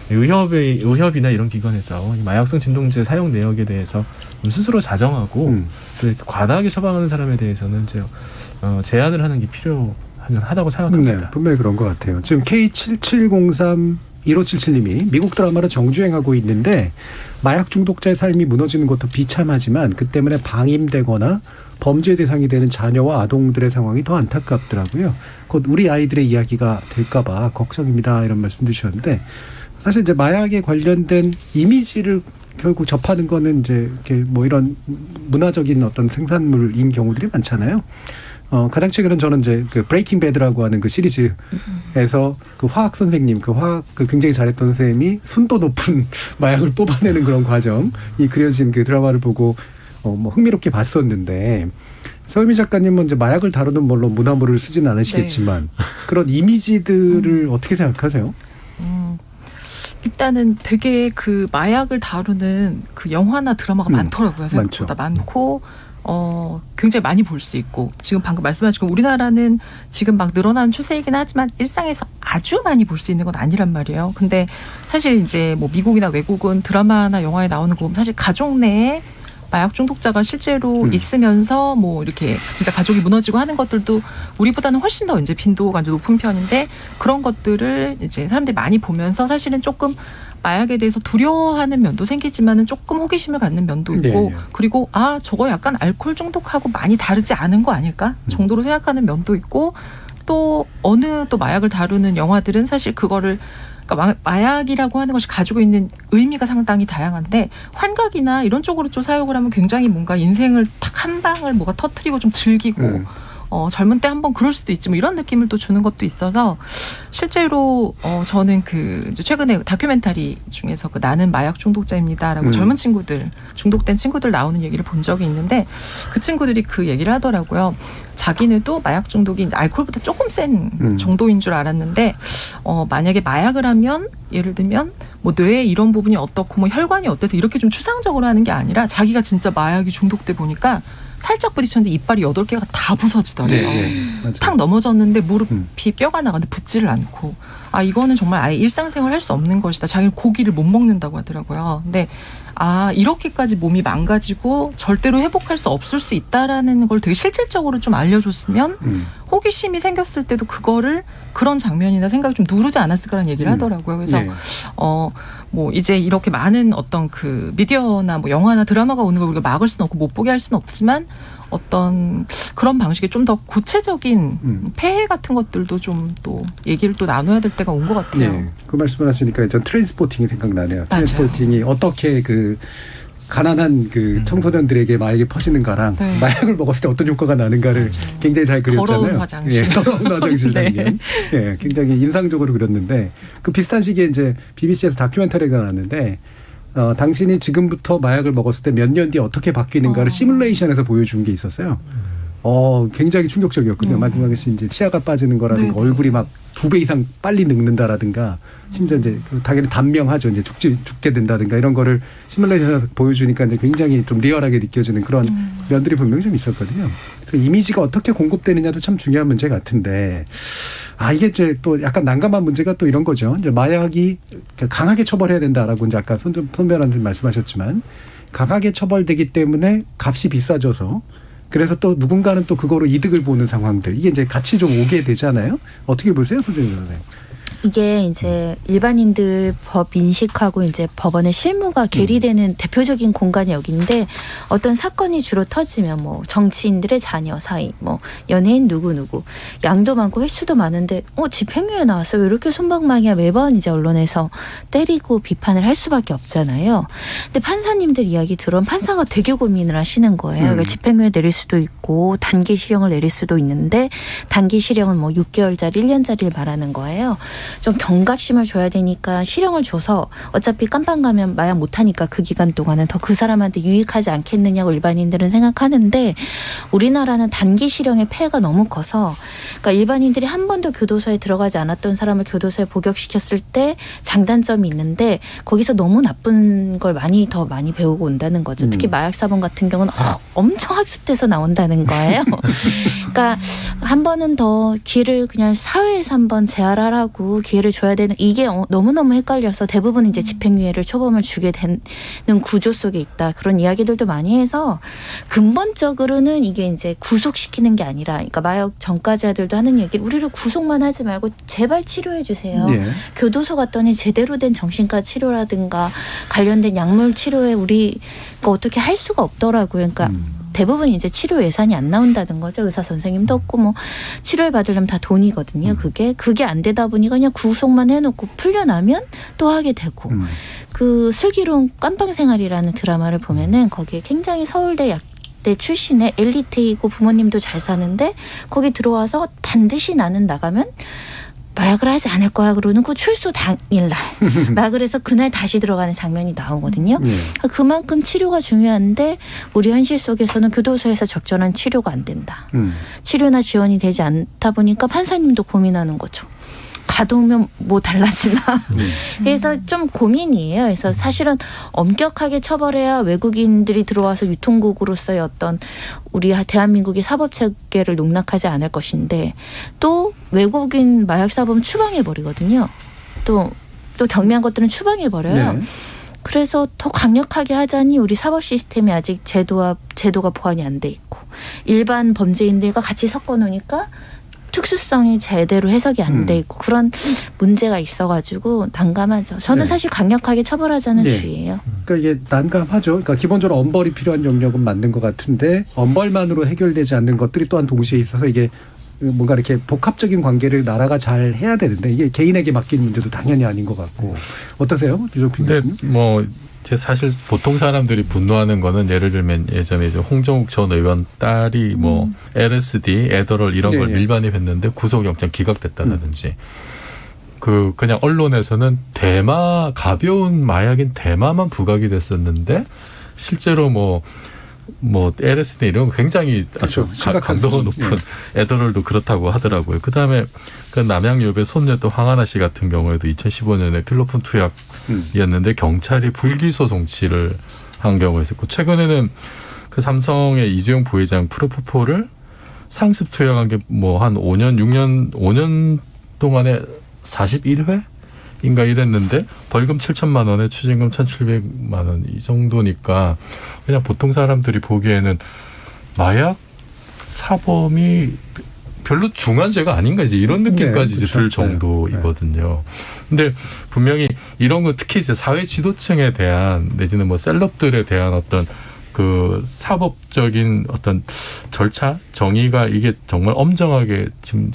의협이나 이런 기관에서 이 마약성 진통제 사용 내역에 대해서 좀 스스로 자정하고 또 이렇게 과다하게 처방하는 사람에 대해서는 이제 제한을 하는 게 필요하다고 생각합니다. 네, 분명히 그런 것 같아요. 지금 K77031577님이 미국 드라마를 정주행하고 있는데 마약 중독자의 삶이 무너지는 것도 비참하지만 그 때문에 방임되거나 범죄 대상이 되는 자녀와 아동들의 상황이 더 안타깝더라고요. 곧 우리 아이들의 이야기가 될까 봐 걱정입니다. 이런 말씀 주셨는데 사실 이제 마약에 관련된 이미지를 결국 접하는 거는 이제 이렇게 뭐 이런 문화적인 어떤 생산물인 경우들이 많잖아요. 가장 최근은 저는 이제 그 브레이킹 배드라고 하는 그 시리즈에서 그 화학 선생님, 그 굉장히 잘했던 선생님이 순도 높은 마약을 뽑아내는 그런 과정이 그려진 그 드라마를 보고 뭐 흥미롭게 봤었는데 서유미 작가님은 이제 마약을 다루는 물론 문화물을 쓰지는 않으시겠지만 네. 그런 이미지들을 어떻게 생각하세요? 일단은 되게 그 마약을 다루는 그 영화나 드라마가 많더라고요. 생각보다 많고 굉장히 많이 볼 수 있고 지금 방금 말씀하신 것 우리나라는 지금 막 늘어나는 추세이긴 하지만 일상에서 아주 많이 볼 수 있는 건 아니란 말이에요. 근데 사실 이제 뭐 미국이나 외국은 드라마나 영화에 나오는 거 보면 사실 가족 내에 마약 중독자가 실제로 있으면서 뭐 이렇게 진짜 가족이 무너지고 하는 것들도 우리보다는 훨씬 더 이제 빈도가 이제 높은 편인데 그런 것들을 이제 사람들이 많이 보면서 사실은 조금 마약에 대해서 두려워하는 면도 생기지만은 조금 호기심을 갖는 면도 있고 그리고 저거 약간 알코올 중독하고 많이 다르지 않은 거 아닐까 정도로 생각하는 면도 있고 또 어느 또 마약을 다루는 영화들은 사실 그거를 그러니까 마약이라고 하는 것이 가지고 있는 의미가 상당히 다양한데 환각이나 이런 쪽으로 좀 사용을 하면 굉장히 뭔가 인생을 딱 한 방을 뭐가 터뜨리고 좀 즐기고 젊은 때 한번 그럴 수도 있지 뭐 이런 느낌을 또 주는 것도 있어서 실제로 저는 그 최근에 다큐멘터리 중에서 그 나는 마약 중독자입니다라고 젊은 친구들 중독된 친구들 나오는 얘기를 본 적이 있는데 그 친구들이 그 얘기를 하더라고요. 자기네도 마약 중독이 알코올보다 조금 센 정도인 줄 알았는데 만약에 마약을 하면 예를 들면 뭐 뇌에 이런 부분이 어떻고 뭐 혈관이 어때서 이렇게 좀 추상적으로 하는 게 아니라 자기가 진짜 마약이 중독돼 보니까 살짝 부딪혔는데 이빨이 8개가 다 부서지더래요. 탁 넘어졌는데 무릎이 뼈가 나가는데 붙지를 않고 이거는 정말 아예 일상생활 할 수 없는 것이다. 자기는 고기를 못 먹는다고 하더라고요. 근데 이렇게까지 몸이 망가지고 절대로 회복할 수 없을 수 있다라는 걸 되게 실질적으로 좀 알려줬으면 호기심이 생겼을 때도 그거를 그런 장면이나 생각이 좀 누르지 않았을까라는 얘기를 하더라고요. 그래서 뭐 이제 이렇게 많은 어떤 그 미디어나 뭐 영화나 드라마가 오는 걸 우리가 막을 수는 없고 못 보게 할 수는 없지만 어떤 그런 방식의 좀 더 구체적인 폐해 같은 것들도 좀 또 얘기를 또 나눠야 될 때가 온 것 같아요. 네, 그 말씀을 하시니까 전 트랜스포팅이 생각나네요. 트랜스포팅이 어떻게 그 가난한 그 청소년들에게 마약이 퍼지는가랑 마약을 먹었을 때 어떤 효과가 나는가를 굉장히 잘 그렸잖아요. 더러운 화장실. 더러운 화장실 장면. 굉장히 인상적으로 그렸는데 그 비슷한 시기에 이제 BBC에서 다큐멘터리가 나왔는데 당신이 지금부터 마약을 먹었을 때 몇 년 뒤에 어떻게 바뀌는가를 시뮬레이션에서 보여준 게 있었어요. 굉장히 충격적이었거든요. 마지막에 이제 치아가 빠지는 거라든가 얼굴이 막 2배 이상 빨리 늙는다라든가 심지어 이제 당연히 단명하죠. 이제 죽게 된다든가 이런 거를 시뮬레이션에서 보여주니까 이제 굉장히 좀 리얼하게 느껴지는 그런 면들이 분명히 좀 있었거든요. 그래서 이미지가 어떻게 공급되느냐도 참 중요한 문제 같은데 이게 이제 또 약간 난감한 문제가 또 이런 거죠. 이제 마약이 강하게 처벌해야 된다라고 이제 아까 손 변호사님 말씀하셨지만 강하게 처벌되기 때문에 값이 비싸져서 그래서 또 누군가는 또 그거로 이득을 보는 상황들 이게 이제 같이 좀 오게 되잖아요. 어떻게 보세요, 선생님? 이게 이제 일반인들 법 인식하고 이제 법원의 실무가 괴리되는 대표적인 공간이 여기인데 어떤 사건이 주로 터지면 뭐 정치인들의 자녀 사이, 뭐 연예인 누구 양도 많고 횟수도 많은데 집행유예 나왔어 왜 이렇게 손방망이야 매번 이제 언론에서 때리고 비판을 할 수밖에 없잖아요. 근데 판사님들 이야기 들으면 판사가 되게 고민을 하시는 거예요. 그러니까 집행유예 내릴 수도 있고 단기 실형을 내릴 수도 있는데 단기 실형은 뭐 6개월짜리 1년짜리를 말하는 거예요. 좀 경각심을 줘야 되니까 실형을 줘서 어차피 깜빵 가면 마약 못하니까 그 기간 동안은 더 그 사람한테 유익하지 않겠느냐고 일반인들은 생각하는데 우리나라는 단기 실형의 폐해가 너무 커서 그러니까 일반인들이 한 번도 교도소에 들어가지 않았던 사람을 교도소에 복역시켰을 때 장단점이 있는데 거기서 너무 나쁜 걸 더 많이 배우고 온다는 거죠. 특히 마약 사범 같은 경우는 엄청 학습돼서 나온다는 있다는 거예요. 그러니까 한 번은 더 기회를 그냥 사회에서 한번 재활하라고 기회를 줘야 되는, 이게 너무너무 헷갈려서 대부분 이제 집행유예를 초범을 주게 되는 구조 속에 있다. 그런 이야기들도 많이 해서 근본적으로는 이게 이제 구속시키는 게 아니라, 그러니까 마약 전과자들도 하는 얘기를 우리를 구속만 하지 말고 제발 치료해 주세요. 예. 교도소 갔더니 제대로 된 정신과 치료라든가 관련된 약물 치료에 우리가 어떻게 할 수가 없더라고요. 그러니까 대부분 이제 치료 예산이 안 나온다는 거죠. 의사 선생님도 없고 뭐 치료를 받으려면 다 돈이거든요. 그게 안 되다 보니까 그냥 구속만 해놓고 풀려나면 또 하게 되고. 그 슬기로운 깜빵생활이라는 드라마를 보면은 거기에 굉장히 서울대 약대 출신의 엘리트이고 부모님도 잘 사는데 거기 들어와서 반드시 나는 나가면 마약을 하지 않을 거야 그러는 그 출소 당일날 마약을 해서 그날 다시 들어가는 장면이 나오거든요. 그만큼 치료가 중요한데 우리 현실 속에서는 교도소에서 적절한 치료가 안 된다. 치료나 지원이 되지 않다 보니까 판사님도 고민하는 거죠. 가두면 뭐 달라지나. 그래서 좀 고민이에요. 그래서 사실은 엄격하게 처벌해야 외국인들이 들어와서 유통국으로서의 어떤 우리 대한민국의 사법체계를 농락하지 않을 것인데, 또 외국인 마약사범 추방해버리거든요. 또 경미한 것들은 추방해버려요. 네. 그래서 더 강력하게 하자니 우리 사법 시스템이 아직 제도가 보완이 안 돼 있고 일반 범죄인들과 같이 섞어놓으니까 특수성이 제대로 해석이 안 돼 있고 그런 문제가 있어가지고 난감하죠. 저는 사실 강력하게 처벌하자는 주의예요. 그러니까 이게 난감하죠. 그러니까 기본적으로 엄벌이 필요한 영역은 맞는 것 같은데 엄벌만으로 해결되지 않는 것들이 또한 동시에 있어서 이게 뭔가 이렇게 복합적인 관계를 나라가 잘 해야 되는데 이게 개인에게 맡긴 문제도 당연히 아닌 것 같고. 어떠세요, 유정필 교수님? 사실 보통 사람들이 분노하는 거는 예를 들면 예전에 이제 홍정욱 전 의원 딸이 뭐 LSD, 에더럴 이런 걸 밀반입했는데 구속영장 기각됐다든지 그냥 언론에서는 가벼운 마약인 대마만 부각이 됐었는데 실제로 뭐 LSD 이런 거 굉장히 아주 강도가 높은 에더럴도 그렇다고 하더라고요. 그다음에 그 남양유배 손녀도 황하나 씨 같은 경우에도 2015년에 필로폰 투약이었는데 경찰이 불기소 송치를 한 경우가 있었고, 최근에는 그 삼성의 이재용 부회장 프로포폴을 상습 투약한 게 뭐 한 5년 동안에 41회? 인가 이랬는데 벌금 7천만 원에 추징금 1,700만 원 이 정도니까 그냥 보통 사람들이 보기에는 마약 사범이 별로 중한 죄가 아닌가 이제 이런 느낌까지 이제 들 정도이거든요. 근데 분명히 이런 거 특히 이제 사회 지도층에 대한 내지는 뭐 셀럽들에 대한 어떤 그 사법적인 어떤 절차 정의가 이게 정말 엄정하게 지금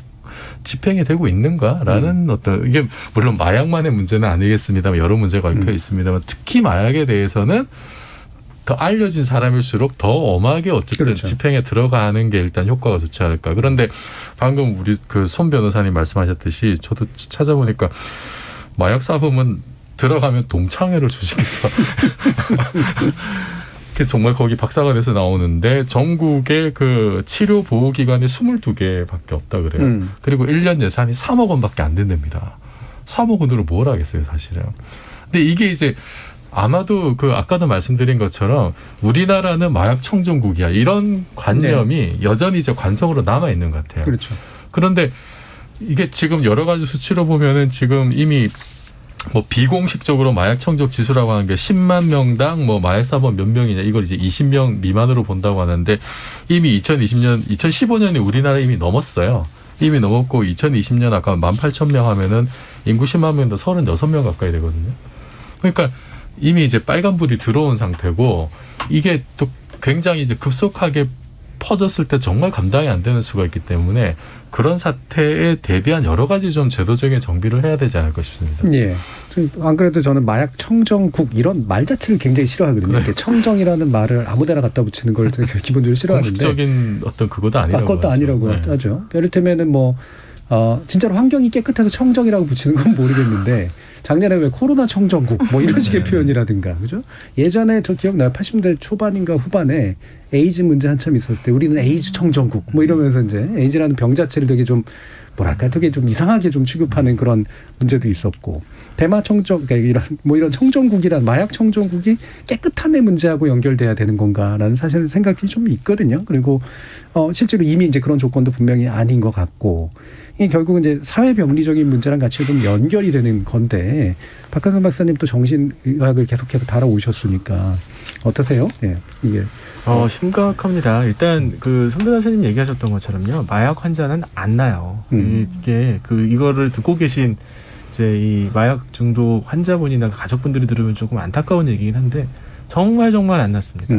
집행이 되고 있는가라는 어떤, 이게 물론 마약만의 문제는 아니겠습니다만 여러 문제가 얽혀 있습니다만 특히 마약에 대해서는 더 알려진 사람일수록 더 엄하게 어쨌든 집행에 들어가는 게 일단 효과가 좋지 않을까. 그런데 방금 우리 그 손 변호사님 말씀하셨듯이 저도 찾아보니까 마약 사범은 들어가면 동창회를 주식해서 정말 거기 박사가 돼서 나오는데 전국에 그 치료 보호 기관이 22개밖에 없다 그래요. 그리고 1년 예산이 3억 원밖에 안 된답니다. 3억 원으로 뭘 하겠어요, 사실은. 근데 이게 이제 아마도 그 아까도 말씀드린 것처럼 우리나라는 마약 청정국이야 이런 관념이 여전히 이제 관성으로 남아 있는 것 같아요. 그렇죠. 그런데 이게 지금 여러 가지 수치로 보면은 지금 이미 뭐 비공식적으로 마약 청적 지수라고 하는 게 10만 명당 뭐 마약 사범 몇 명이냐 이걸 이제 20명 미만으로 본다고 하는데 이미 2015년에 우리나라 이미 넘었어요. 이미 넘었고 2020년 아까 18,000명 하면은 인구 10만 명당 36명 가까이 되거든요. 그러니까 이미 이제 빨간불이 들어온 상태고 이게 또 굉장히 이제 급속하게 퍼졌을 때 정말 감당이 안 되는 수가 있기 때문에 그런 사태에 대비한 여러 가지 좀 제도적인 정비를 해야 되지 않을까 싶습니다. 예. 안 그래도 저는 마약 청정국 이런 말 자체를 굉장히 싫어하거든요. 이렇게 청정이라는 말을 아무데나 갖다 붙이는 걸 기본적으로 싫어하는데. 공식적인 어떤 그것도 아니라고. 그것도 아니라고 하죠. 예를 들면은 뭐 진짜로 환경이 깨끗해서 청정이라고 붙이는 건 모르겠는데 작년에 왜 코로나 청정국 뭐 이런 식의 표현이라든가 그죠? 예전에 저 기억나요. 80년대 초반인가 후반에 에이즈 문제 한참 있었을 때 우리는 에이즈 청정국 뭐 이러면서 이제 에이즈라는 병 자체를 되게 좀 뭐랄까 되게 좀 이상하게 좀 취급하는 그런 문제도 있었고 대마 청정 그러니까 이런 청정국이란 마약 청정국이 깨끗함의 문제하고 연결돼야 되는 건가라는 사실 생각이 좀 있거든요. 그리고 실제로 이미 이제 그런 조건도 분명히 아닌 것 같고 이게 결국은 이제 사회병리적인 문제랑 같이 좀 연결이 되는 건데 박한선 박사님 또 정신의학을 계속해서 다뤄오셨으니까 어떠세요? 예, 이게 심각합니다. 일단 그 손변 선생님 얘기하셨던 것처럼요, 마약 환자는 안 나요. 이게 이거를 듣고 계신 이제 이 마약 중독 환자분이나 가족분들이 들으면 조금 안타까운 얘기긴 한데 정말 안 났습니다.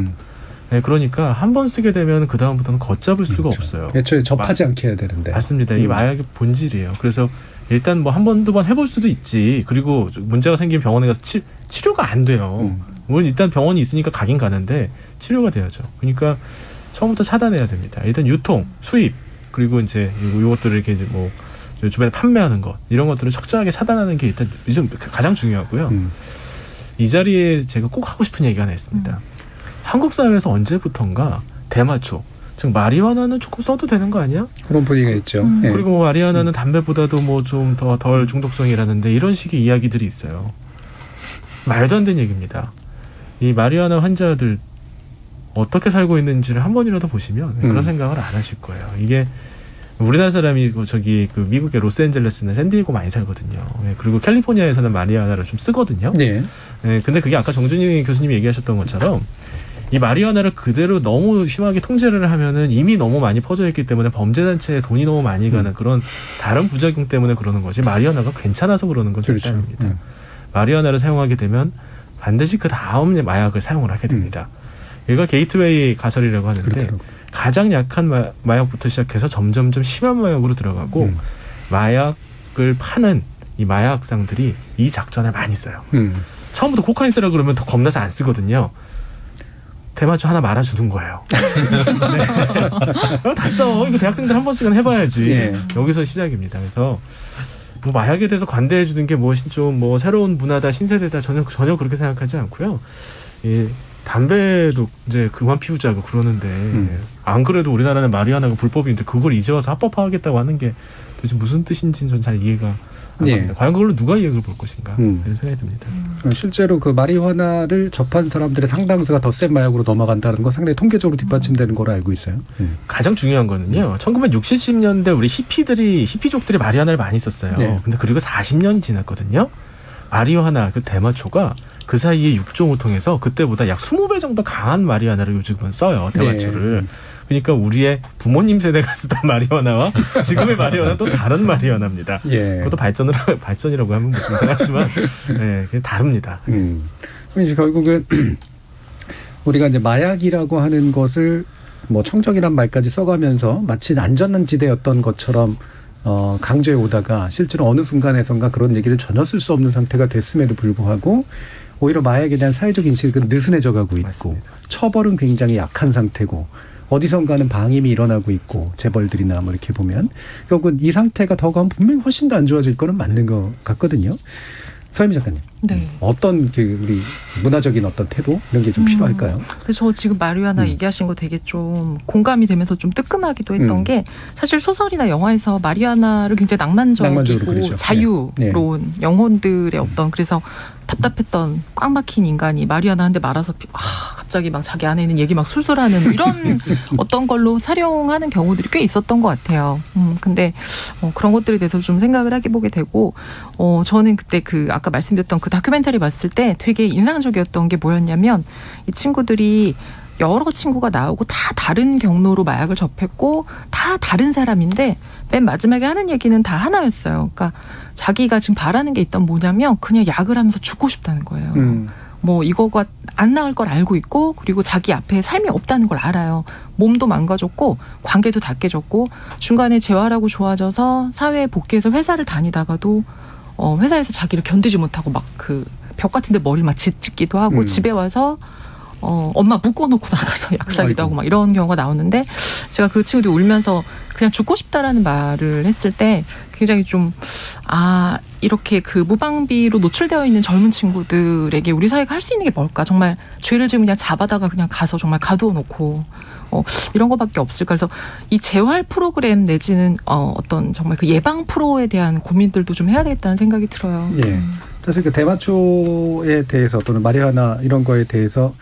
네, 그러니까 한 번 쓰게 되면 그 다음부터는 걷잡을 수가 없어요. 애초에 접하지 않게 해야 되는데. 맞습니다. 이 마약의 본질이에요. 그래서 일단 뭐 한 번, 두 번 해볼 수도 있지. 그리고 문제가 생기면 병원에 가서 치료가 안 돼요. 물론 일단 병원이 있으니까 가긴 가는데 치료가 돼야죠. 그러니까 처음부터 차단해야 됩니다. 일단 유통, 수입, 그리고 이제 이것들을 이렇게 이제 뭐 주변에 판매하는 것, 이런 것들을 적절하게 차단하는 게 일단 요즘 가장 중요하고요. 이 자리에 제가 꼭 하고 싶은 얘기가 하나 있습니다. 한국 사회에서 언제부턴가 대마초, 즉 마리화나는 조금 써도 되는 거 아니야? 그런 분위기가 있죠. 그리고 뭐 마리화나는 담배보다도 뭐 좀 덜 중독성이라는데 이런 식의 이야기들이 있어요. 말도 안 되는 얘기입니다. 이 마리화나 환자들 어떻게 살고 있는지를 한 번이라도 보시면 그런 생각을 안 하실 거예요. 이게 우리나라 사람이 그 미국의 로스앤젤레스나 샌디에고 많이 살거든요. 그리고 캘리포니아에서는 마리화나를 좀 쓰거든요. 근데 그게 아까 정준희 교수님이 얘기하셨던 것처럼 이 마리화나를 그대로 너무 심하게 통제를 하면은 이미 너무 많이 퍼져 있기 때문에 범죄단체에 돈이 너무 많이 가는 그런 다른 부작용 때문에 그러는 거지, 마리화나가 괜찮아서 그러는 건 절대 아닙니다. 마리화나를 사용하게 되면 반드시 그 다음 마약을 사용을 하게 됩니다. 이걸 게이트웨이 가설이라고 하는데 가장 약한 마약부터 시작해서 점점점 심한 마약으로 들어가고 마약을 파는 이 마약상들이 이 작전을 많이 써요. 처음부터 코카인 쓰라 그러면 더 겁나서 안 쓰거든요. 대마초 하나 말아주는 거예요. 네. 다 써. 이거 대학생들 한 번씩은 해봐야지. 여기서 시작입니다. 그래서 뭐 마약에 대해서 관대해 주는 게 뭐 좀 뭐 새로운 문화다, 신세대다, 전혀 그렇게 생각하지 않고요. 담배도 이제 그만 피우자고 그러는데 안 그래도 우리나라는 마리화나가 불법인데 그걸 이제 와서 합법화하겠다고 하는 게 도대체 무슨 뜻인지는 전 잘 이해가 안 갑니다. 과연 그걸로 누가 이익을 볼 것인가 이런 생각이 듭니다. 실제로 그 마리화나를 접한 사람들의 상당수가 더 센 마약으로 넘어간다는 건 상당히 통계적으로 뒷받침되는 거로 알고 있어요. 가장 중요한 거는요, 1960, 70년대 우리 히피족들이 마리화나를 많이 썼어요. 근데 그리고 40년이 지났거든요. 마리화나 그 대마초가 그 사이에 육종을 통해서 그때보다 약 20배 정도 강한 마리화나를 요즘은 써요, 대마초를. 그러니까 우리의 부모님 세대가 쓰던 마리화나와 지금의 마리화나는 또 다른 마리화나입니다. 그것도 발전이라고 하면 무슨 이상하지만 그게 다릅니다. 이제 결국은 우리가 이제 마약이라고 하는 것을 뭐 청정이란 말까지 써가면서 마치 안전한 지대였던 것처럼 강조해 오다가 실제로 어느 순간에선가 그런 얘기를 전혀 쓸 수 없는 상태가 됐음에도 불구하고 오히려 마약에 대한 사회적 인식은 느슨해져 가고 있고 맞습니다. 처벌은 굉장히 약한 상태고 어디선가는 방임이 일어나고 있고 재벌들이나 뭐 이렇게 보면 결국은 이 상태가 더 가면 분명히 훨씬 더 안 좋아질 거는 맞는 것 같거든요. 서유미 작가님. 네. 어떤 우리 문화적인 어떤 태도 이런 게 좀 필요할까요? 저 지금 마리화나 얘기하신 거 되게 좀 공감이 되면서 좀 뜨끔하기도 했던 게 사실 소설이나 영화에서 마리화나를 굉장히 낭만적이고 자유로운 영혼들의 어떤 그래서 답답했던 꽉 막힌 인간이 마리화나 한 대 말아서 갑자기 막 자기 안에 있는 얘기 막 술술하는 이런 어떤 걸로 사용하는 경우들이 꽤 있었던 것 같아요. 근데 그런 것들에 대해서 좀 생각을 해보게 되고 저는 그때 아까 말씀드렸던 그 다큐멘터리 봤을 때 되게 인상적이었던 게 뭐였냐면 이 친구들이 여러 친구가 나오고 다 다른 경로로 마약을 접했고 다 다른 사람인데 맨 마지막에 하는 얘기는 다 하나였어요. 그러니까 자기가 지금 바라는 게 있던 뭐냐면 그냥 약을 하면서 죽고 싶다는 거예요. 뭐 이거가 안 나을 걸 알고 있고 그리고 자기 앞에 삶이 없다는 걸 알아요. 몸도 망가졌고 관계도 다 깨졌고 중간에 재활하고 좋아져서 사회에 복귀해서 회사를 다니다가도 회사에서 자기를 견디지 못하고 막 그 벽 같은 데 머리 막 짓기도 하고 집에 와서 엄마 묶어놓고 나가서 약 사기도 하고 막 이런 경우가 나오는데 제가 그 친구들이 울면서 그냥 죽고 싶다라는 말을 했을 때 굉장히 좀 이렇게 그 무방비로 노출되어 있는 젊은 친구들에게 우리 사회가 할 수 있는 게 뭘까? 정말 죄를 지으면 그냥 잡아다가 그냥 가서 정말 가두어 놓고 이런 거밖에 없을까. 그래서 이 재활 프로그램 내지는 어떤 정말 그 예방 프로에 대한 고민들도 좀 해야 되겠다는 생각이 들어요. 예. 사실 그 대마초에 대해서 또는 마리화나 이런 거에 대해서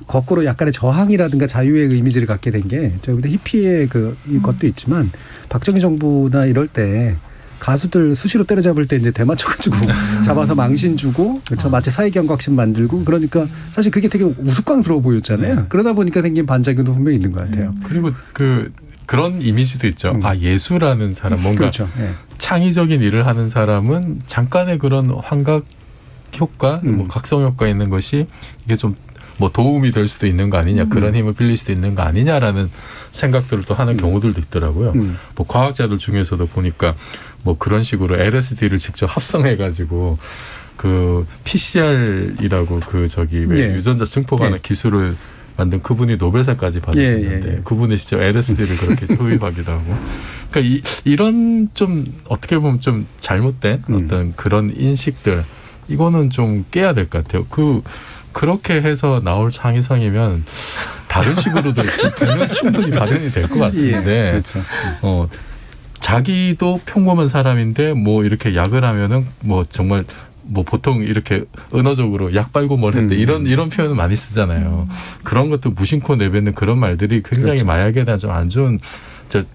거꾸로 약간의 저항이라든가 자유의 이미지를 갖게 된 게 저희보다 히피의 이것도 있지만 박정희 정부나 이럴 때 가수들 수시로 때려잡을 때 이제 대마초 가지고 잡아서 망신 주고 그렇죠. 마치 사회경각심 만들고 그러니까 사실 그게 되게 우스꽝스러워 보였잖아요. 네. 그러다 보니까 생긴 반작용도 분명히 있는 것 같아요. 그리고 그런 이미지도 있죠. 예수라는 사람 뭔가 그렇죠. 네. 창의적인 일을 하는 사람은 잠깐의 그런 환각 효과, 뭐 각성 효과 있는 것이 이게 좀 뭐 도움이 될 수도 있는 거 아니냐, 그런 힘을 빌릴 수도 있는 거 아니냐라는 생각들을 또 하는 경우들도 있더라고요. 뭐 과학자들 중에서도 보니까 뭐 그런 식으로 LSD를 직접 합성해가지고 그 PCR이라고 유전자 증폭하는 기술을 만든 그분이 노벨상까지 받으셨는데 그분이 진짜 LSD를 그렇게 흡입하기도 하고. 그러니까 이런 좀 어떻게 보면 좀 잘못된 어떤 그런 인식들 이거는 좀 깨야 될 것 같아요. 그렇게 해서 나올 창의성이면 다른 식으로도 분명 충분히 발현이 될 것 같은데 그렇죠. 자기도 평범한 사람인데 뭐 이렇게 약을 하면은 뭐 정말 뭐 보통 이렇게 은어적으로 약 빨고 뭘 했대 이런 표현을 많이 쓰잖아요. 그런 것도 무심코 내뱉는 그런 말들이 굉장히 마약에 대한 좀 안 좋은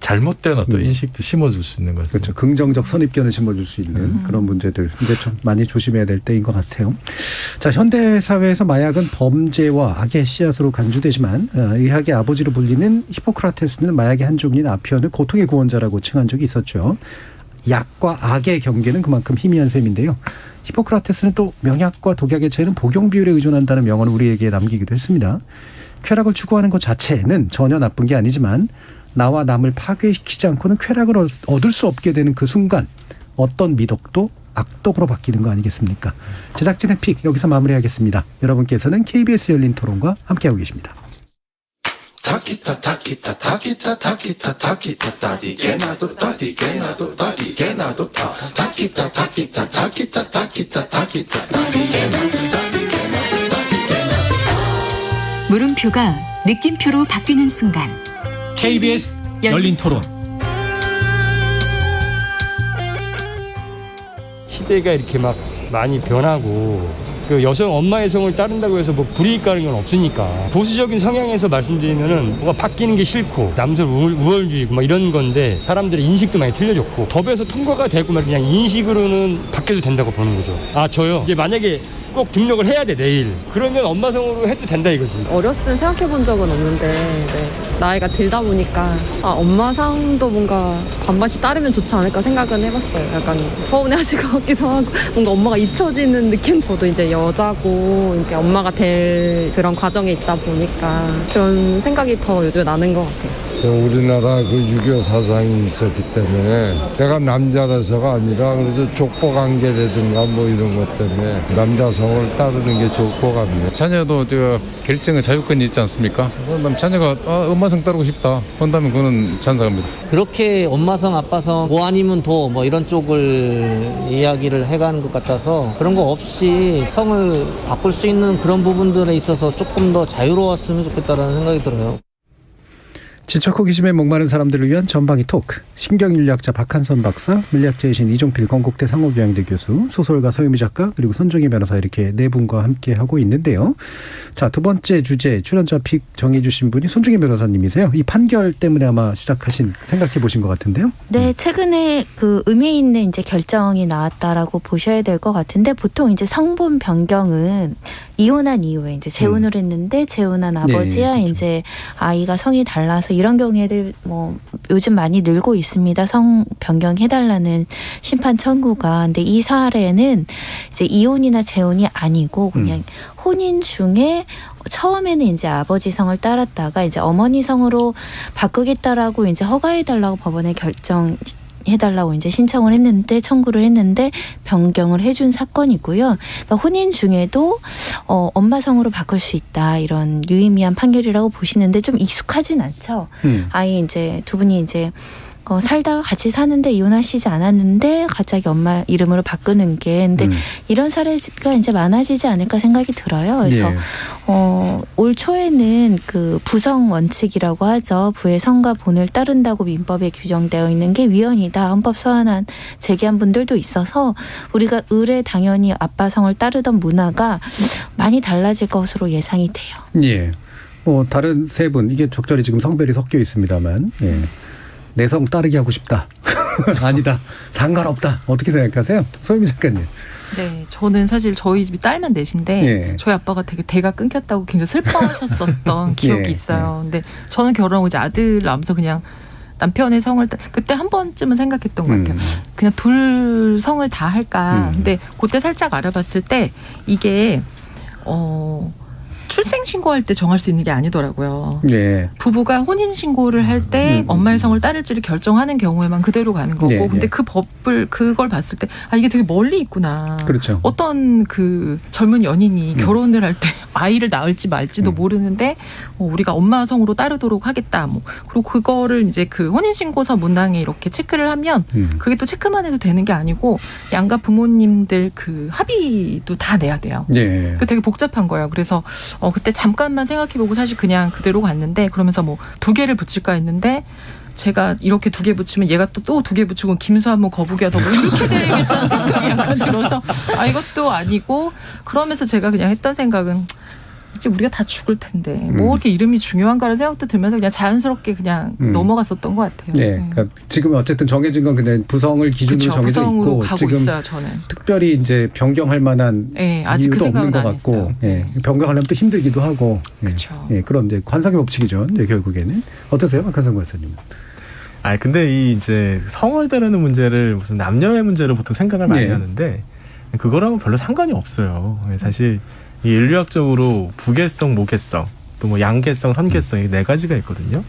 잘못된 어떤 인식도 심어줄 수 있는 것 같습니다. 그렇죠. 긍정적 선입견을 심어줄 수 있는 그런 문제들 이제 좀 많이 조심해야 될 때인 것 같아요. 자, 현대 사회에서 마약은 범죄와 악의 씨앗으로 간주되지만 의학의 아버지로 불리는 히포크라테스는 마약의 한 종인 아피언을 고통의 구원자라고 칭한 적이 있었죠. 약과 악의 경계는 그만큼 희미한 셈인데요. 히포크라테스는 또 명약과 독약의 차이는 복용 비율에 의존한다는 명언을 우리에게 남기기도 했습니다. 쾌락을 추구하는 것 자체는 전혀 나쁜 게 아니지만 나와 남을 파괴시키지 않고는 쾌락을 얻을 수 없게 되는 그 순간 어떤 미덕도 악덕으로 바뀌는 거 아니겠습니까? 제작진의 픽 여기서 마무리하겠습니다. 여러분께서는 KBS 열린 토론과 함께하고 계십니다. 물음표가 느낌표로 바뀌는 순간 KBS 열린 토론. 시대가 이렇게 막 많이 변하고 그 여성 엄마의 성을 따른다고 해서 뭐 불이익 가는 건 없으니까 보수적인 성향에서 말씀드리면은 뭐가 바뀌는 게 싫고 남성 우월주의고 막 이런 건데 사람들의 인식도 많이 틀려졌고 법에서 통과가 되고 막 그냥 인식으로는 바뀌어도 된다고 보는 거죠. 저요 이제 만약에 꼭 등록을 해야 돼 내일 그러면 엄마 성으로 해도 된다 이거지. 어렸을 땐 생각해 본 적은 없는데 나이가 들다 보니까 엄마 상도 뭔가 반반씩 따르면 좋지 않을까 생각은 해봤어요. 약간 서운해하실 것 같기도 하고 뭔가 엄마가 잊혀지는 느낌. 저도 이제 여자고 이렇게 엄마가 될 그런 과정에 있다 보니까 그런 생각이 더 요즘에 나는 것 같아요. 우리나라 그 유교 사상이 있었기 때문에 내가 남자라서가 아니라 그래도 족보 관계라든가 뭐 이런 것 때문에 남자성을 따르는 게 좋을 것 같네요. 자녀도 결정의 자유권이 있지 않습니까? 그럼 자녀가 엄마성 따르고 싶다 한다면 그거는 찬성합니다. 그렇게 엄마성 아빠성 뭐 아니면 도 뭐 이런 쪽을 이야기를 해가는 것 같아서 그런 거 없이 성을 바꿀 수 있는 그런 부분들에 있어서 조금 더 자유로웠으면 좋겠다라는 생각이 들어요. 지적 호기심에 목마른 사람들을 위한 전방위 토크. 신경인류학자 박한선 박사, 물리학자이신 이종필 건국대 상호교양대 교수, 소설가 서유미 작가, 그리고 손정희 변호사 이렇게 네 분과 함께하고 있는데요. 자, 두 번째 주제 출연자 픽 정해 주신 분이 손정희 변호사님이세요. 이 판결 때문에 아마 생각해 보신 것 같은데요. 네, 최근에 그 의미 있는 이제 결정이 나왔다라고 보셔야 될 것 같은데 보통 이제 성분 변경은 이혼한 이후에 이제 재혼을 했는데 재혼한 아버지와 그렇죠. 이제 아이가 성이 달라서 이런 경우에들 뭐 요즘 많이 늘고 있습니다. 성 변경해달라는 심판 청구가. 근데 이 사례는 이제 이혼이나 재혼이 아니고 그냥 혼인 중에 처음에는 이제 아버지 성을 따랐다가 이제 어머니 성으로 바꾸겠다라고 이제 허가해달라고 법원에 해달라고 이제 신청을 했는데 청구를 했는데 변경을 해준 사건이고요. 그러니까 혼인 중에도 엄마 성으로 바꿀 수 있다 이런 유의미한 판결이라고 보시는데 좀 익숙하진 않죠. 아예 이제 두 분이 이제 살다가 같이 사는데 이혼하시지 않았는데 갑자기 엄마 이름으로 바꾸는 게 근데 이런 사례가 이제 많아지지 않을까 생각이 들어요. 그래서 예. 올 초에는 그 부성 원칙이라고 하죠. 부의 성과 본을 따른다고 민법에 규정되어 있는 게 위헌이다. 헌법 소환안 제기한 분들도 있어서 우리가 을에 당연히 아빠 성을 따르던 문화가 많이 달라질 것으로 예상이 돼요. 예. 다른 세 분 이게 적절히 지금 성별이 섞여 있습니다만 예. 내 성 따르게 하고 싶다. 아니다. 상관없다. 어떻게 생각하세요? 소유미 작가님. 네, 저는 사실 저희 집이 딸만 넷인데 예. 저희 아빠가 되게 대가 끊겼다고 굉장히 슬퍼하셨었던 기억이 예. 있어요. 근데 저는 결혼하고 이제 아들 낳으면서 그냥 남편의 성을 그때 한 번쯤은 생각했던 것 같아요. 그냥 둘 성을 다 할까. 근데 그때 살짝 알아봤을 때 이게 출생신고할 때 정할 수 있는 게 아니더라고요. 네. 부부가 혼인신고를 할 때 엄마의 성을 따를지를 결정하는 경우에만 그대로 가는 거고 네, 근데 네. 그 법을 그걸 봤을 때 이게 되게 멀리 있구나. 그렇죠. 어떤 그 젊은 연인이 결혼을 할 때 아이를 낳을지 말지도 모르는데 우리가 엄마 성으로 따르도록 하겠다. 그리고 그거를 이제 그 혼인신고서 문항에 이렇게 체크를 하면 그게 또 체크만 해도 되는 게 아니고 양가 부모님들 그 합의도 다 내야 돼요. 네. 그 되게 복잡한 거예요. 그래서 그때 잠깐만 생각해보고 사실 그냥 그대로 갔는데 그러면서 2개를 붙일까 했는데 제가 이렇게 2개 붙이면 얘가 또 2개 붙이고 김수한모 거북이가 더 이렇게 되겠다는 생각이 약간 들어서 이것도 아니고 그러면서 제가 그냥 했던 생각은 이제 우리가 다 죽을 텐데 이렇게 이름이 중요한가라는 생각도 들면서 그냥 자연스럽게 그냥 넘어갔었던 것 같아요. 네, 그러니까 지금 어쨌든 정해진 건 그냥 부성을 기준으로 그쵸, 정해져 부성으로 있고 가고 지금 있어요, 저는. 특별히 이제 변경할 만한 아직 이유도 그 없는 것 생각은 같고 변경하려면 또 힘들기도 하고 그런 이제 관상의 법칙이죠. 이제 결국에는 어떠세요, 박한성 박사님? 근데 이제 성을 따르는 문제를 무슨 남녀의 문제로 보통 생각을 많이 하는데 그거랑은 별로 상관이 없어요. 사실 이 인류학적으로 부계성, 모계성, 또 양계성, 선계성 이 4가지가 있거든요.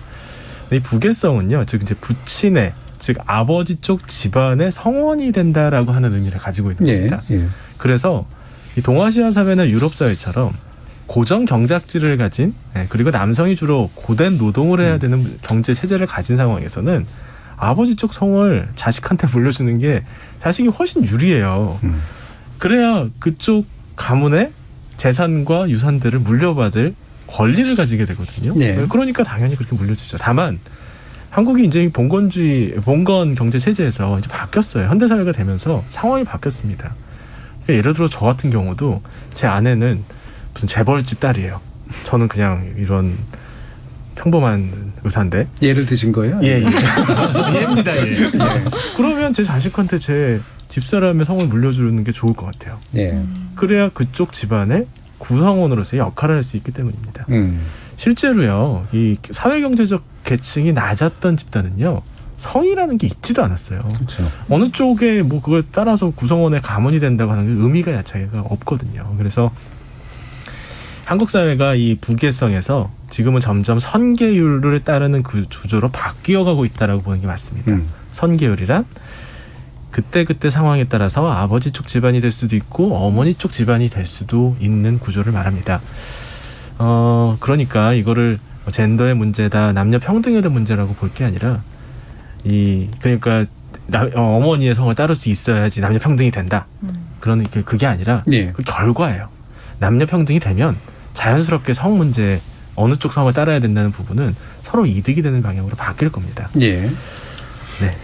이 부계성은요, 즉 이제 부친의, 즉 아버지 쪽 집안의 성원이 된다라고 하는 의미를 가지고 있는 겁니다. 그래서 이 동아시아 사회나 유럽 사회처럼 고정 경작지를 가진 그리고 남성이 주로 고된 노동을 해야 되는 경제 체제를 가진 상황에서는 아버지 쪽 성을 자식한테 물려주는 게 자식이 훨씬 유리해요. 그래야 그쪽 가문의 재산과 유산들을 물려받을 권리를 가지게 되거든요. 그러니까 당연히 그렇게 물려주죠. 다만 한국이 이제 봉건 경제 체제에서 이제 바뀌었어요. 현대 사회가 되면서 상황이 바뀌었습니다. 그러니까 예를 들어 저 같은 경우도 제 아내는 무슨 재벌집 딸이에요. 저는 그냥 이런 평범한 의사인데. 예를 드신 거예요? 예. 예입니다. 예. 그러면 제 자식한테 제 집사람의 성을 물려주는 게 좋을 것 같아요. 그래야 그쪽 집안의 구성원으로서의 역할을 할 수 있기 때문입니다. 실제로요, 이 사회경제적 계층이 낮았던 집단은요, 성이라는 게 있지도 않았어요. 그렇죠. 어느 쪽에 그걸 따라서 구성원의 가문이 된다고 하는 게 의미가 자체가 없거든요. 그래서 한국 사회가 이 부계성에서 지금은 점점 선계율을 따르는 그 구조로 바뀌어가고 있다라고 보는 게 맞습니다. 선계율이란 그때 상황에 따라서 아버지 쪽 집안이 될 수도 있고 어머니 쪽 집안이 될 수도 있는 구조를 말합니다. 그러니까 이거를 젠더의 문제다, 남녀 평등의 문제라고 볼 게 아니라 그러니까 어머니의 성을 따를 수 있어야지 남녀 평등이 된다. 그러니까 그게 아니라 그 결과예요. 남녀 평등이 되면 자연스럽게 성 문제 어느 쪽 성을 따라야 된다는 부분은 서로 이득이 되는 방향으로 바뀔 겁니다.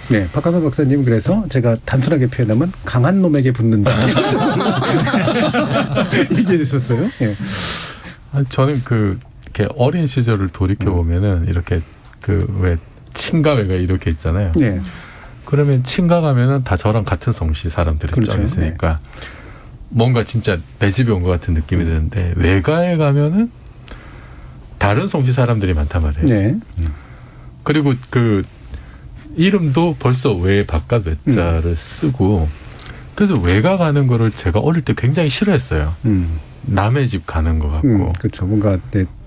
네, 박한성 박사님 그래서 제가 단순하게 표현하면 강한 놈에게 붙는다. 얘기했었어요. 저는 이렇게 어린 시절을 돌이켜 보면은 이렇게 왜 친가회가 이렇게 있잖아요. 그러면 친가 가면은 다 저랑 같은 성씨 사람들이 쫙 있으니까 뭔가 진짜 내 집에 온 것 같은 느낌이 드는데 외가에 가면은 다른 성씨 사람들이 많단 말이에요. 그리고 이름도 벌써 외 바깥 외자를 쓰고 그래서 외가 가는 거를 제가 어릴 때 굉장히 싫어했어요. 남의 집 가는 것 같고. 그렇죠. 뭔가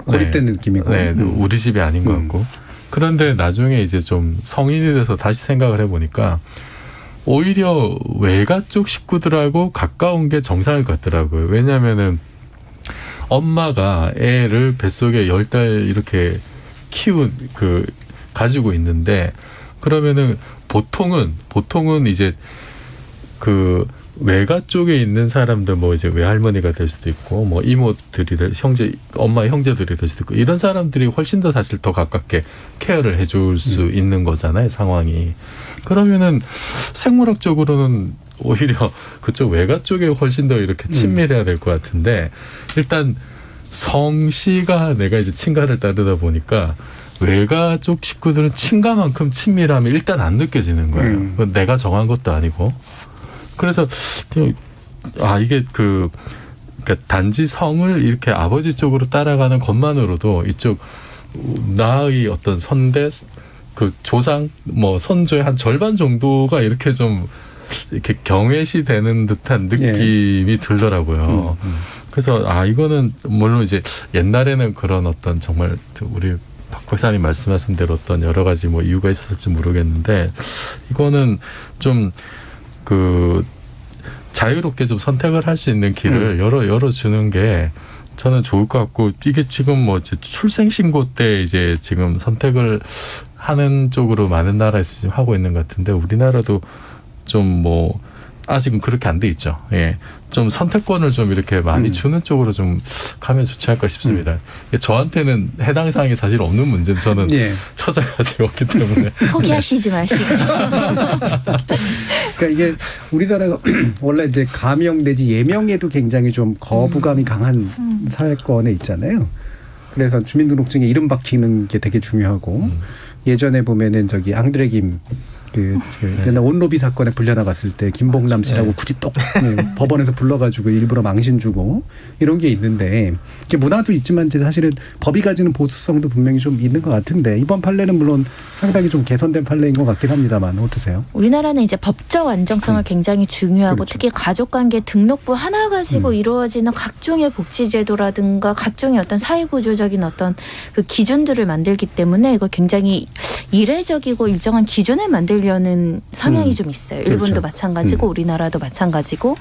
고립된 느낌이고. 우리 집이 아닌 것 같고. 그런데 나중에 이제 좀 성인이 돼서 다시 생각을 해보니까 오히려 외가 쪽 식구들하고 가까운 게 정상일 것 같더라고요. 왜냐하면은 엄마가 애를 뱃속에 10달 이렇게 가지고 있는데 그러면은 보통은 이제 그 외가 쪽에 있는 사람들 뭐 이제 외할머니가 될 수도 있고 뭐 이모들이 엄마 형제들이 될 수도 있고 이런 사람들이 훨씬 더 사실 더 가깝게 케어를 해줄 수 있는 거잖아요, 상황이. 그러면은 생물학적으로는 오히려 그쪽 외가 쪽에 훨씬 더 이렇게 친밀해야 될 것 같은데 일단 성씨가 내가 이제 친가를 따르다 보니까 외가 쪽 식구들은 친가만큼 친밀함이 일단 안 느껴지는 거예요. 내가 정한 것도 아니고. 그래서 이게 그러니까 단지 성을 이렇게 아버지 쪽으로 따라가는 것만으로도 이쪽 나의 어떤 선대 그 조상 뭐 선조의 한 절반 정도가 이렇게 좀 이렇게 경외시 되는 듯한 느낌이 들더라고요. 그래서 이거는 물론 이제 옛날에는 그런 어떤 정말 우리 박 박사님 말씀하신 대로 어떤 여러 가지 뭐 이유가 있었을지 모르겠는데 이거는 좀 그 자유롭게 좀 선택을 할 수 있는 길을 열어주는 게 저는 좋을 것 같고 이게 지금 뭐 출생신고 때 이제 지금 선택을 하는 쪽으로 많은 나라에서 지금 하고 있는 것 같은데 우리나라도 좀 뭐 아직은 그렇게 안 돼 있죠. 예. 좀 선택권을 좀 이렇게 많이 주는 쪽으로 좀 가면 좋지 않을까 싶습니다. 저한테는 해당 사항이 사실 없는 문제는 저는 찾아가지 없기 때문에. 포기하시지 마시고. 그러니까 이게 우리나라가 원래 이제 가명 내지 예명에도 굉장히 좀 거부감이 강한 사회권에 있잖아요. 그래서 주민등록증에 이름 박히는 게 되게 중요하고 예전에 보면은 저기 앙드레김 옛날 온로비 사건에 불려나갔을 때 김봉남 씨라고 굳이 또 법원에서 불러가지고 일부러 망신 주고 이런 게 있는데 이게 문화도 있지만 이제 사실은 법이 가지는 보수성도 분명히 좀 있는 것 같은데 이번 판례는 물론 상당히 좀 개선된 판례인 것 같긴 합니다만 어떠세요? 우리나라는 이제 법적 안정성을 굉장히 중요하고 그렇죠. 특히 가족관계 등록부 하나 가지고 이루어지는 각종의 복지제도라든가 각종의 어떤 사회구조적인 어떤 그 기준들을 만들기 때문에 이거 굉장히 이례적이고 일정한 기준을 만들려는 성향이 좀 있어요. 일본도 그렇죠. 마찬가지고 우리나라도 마찬가지고.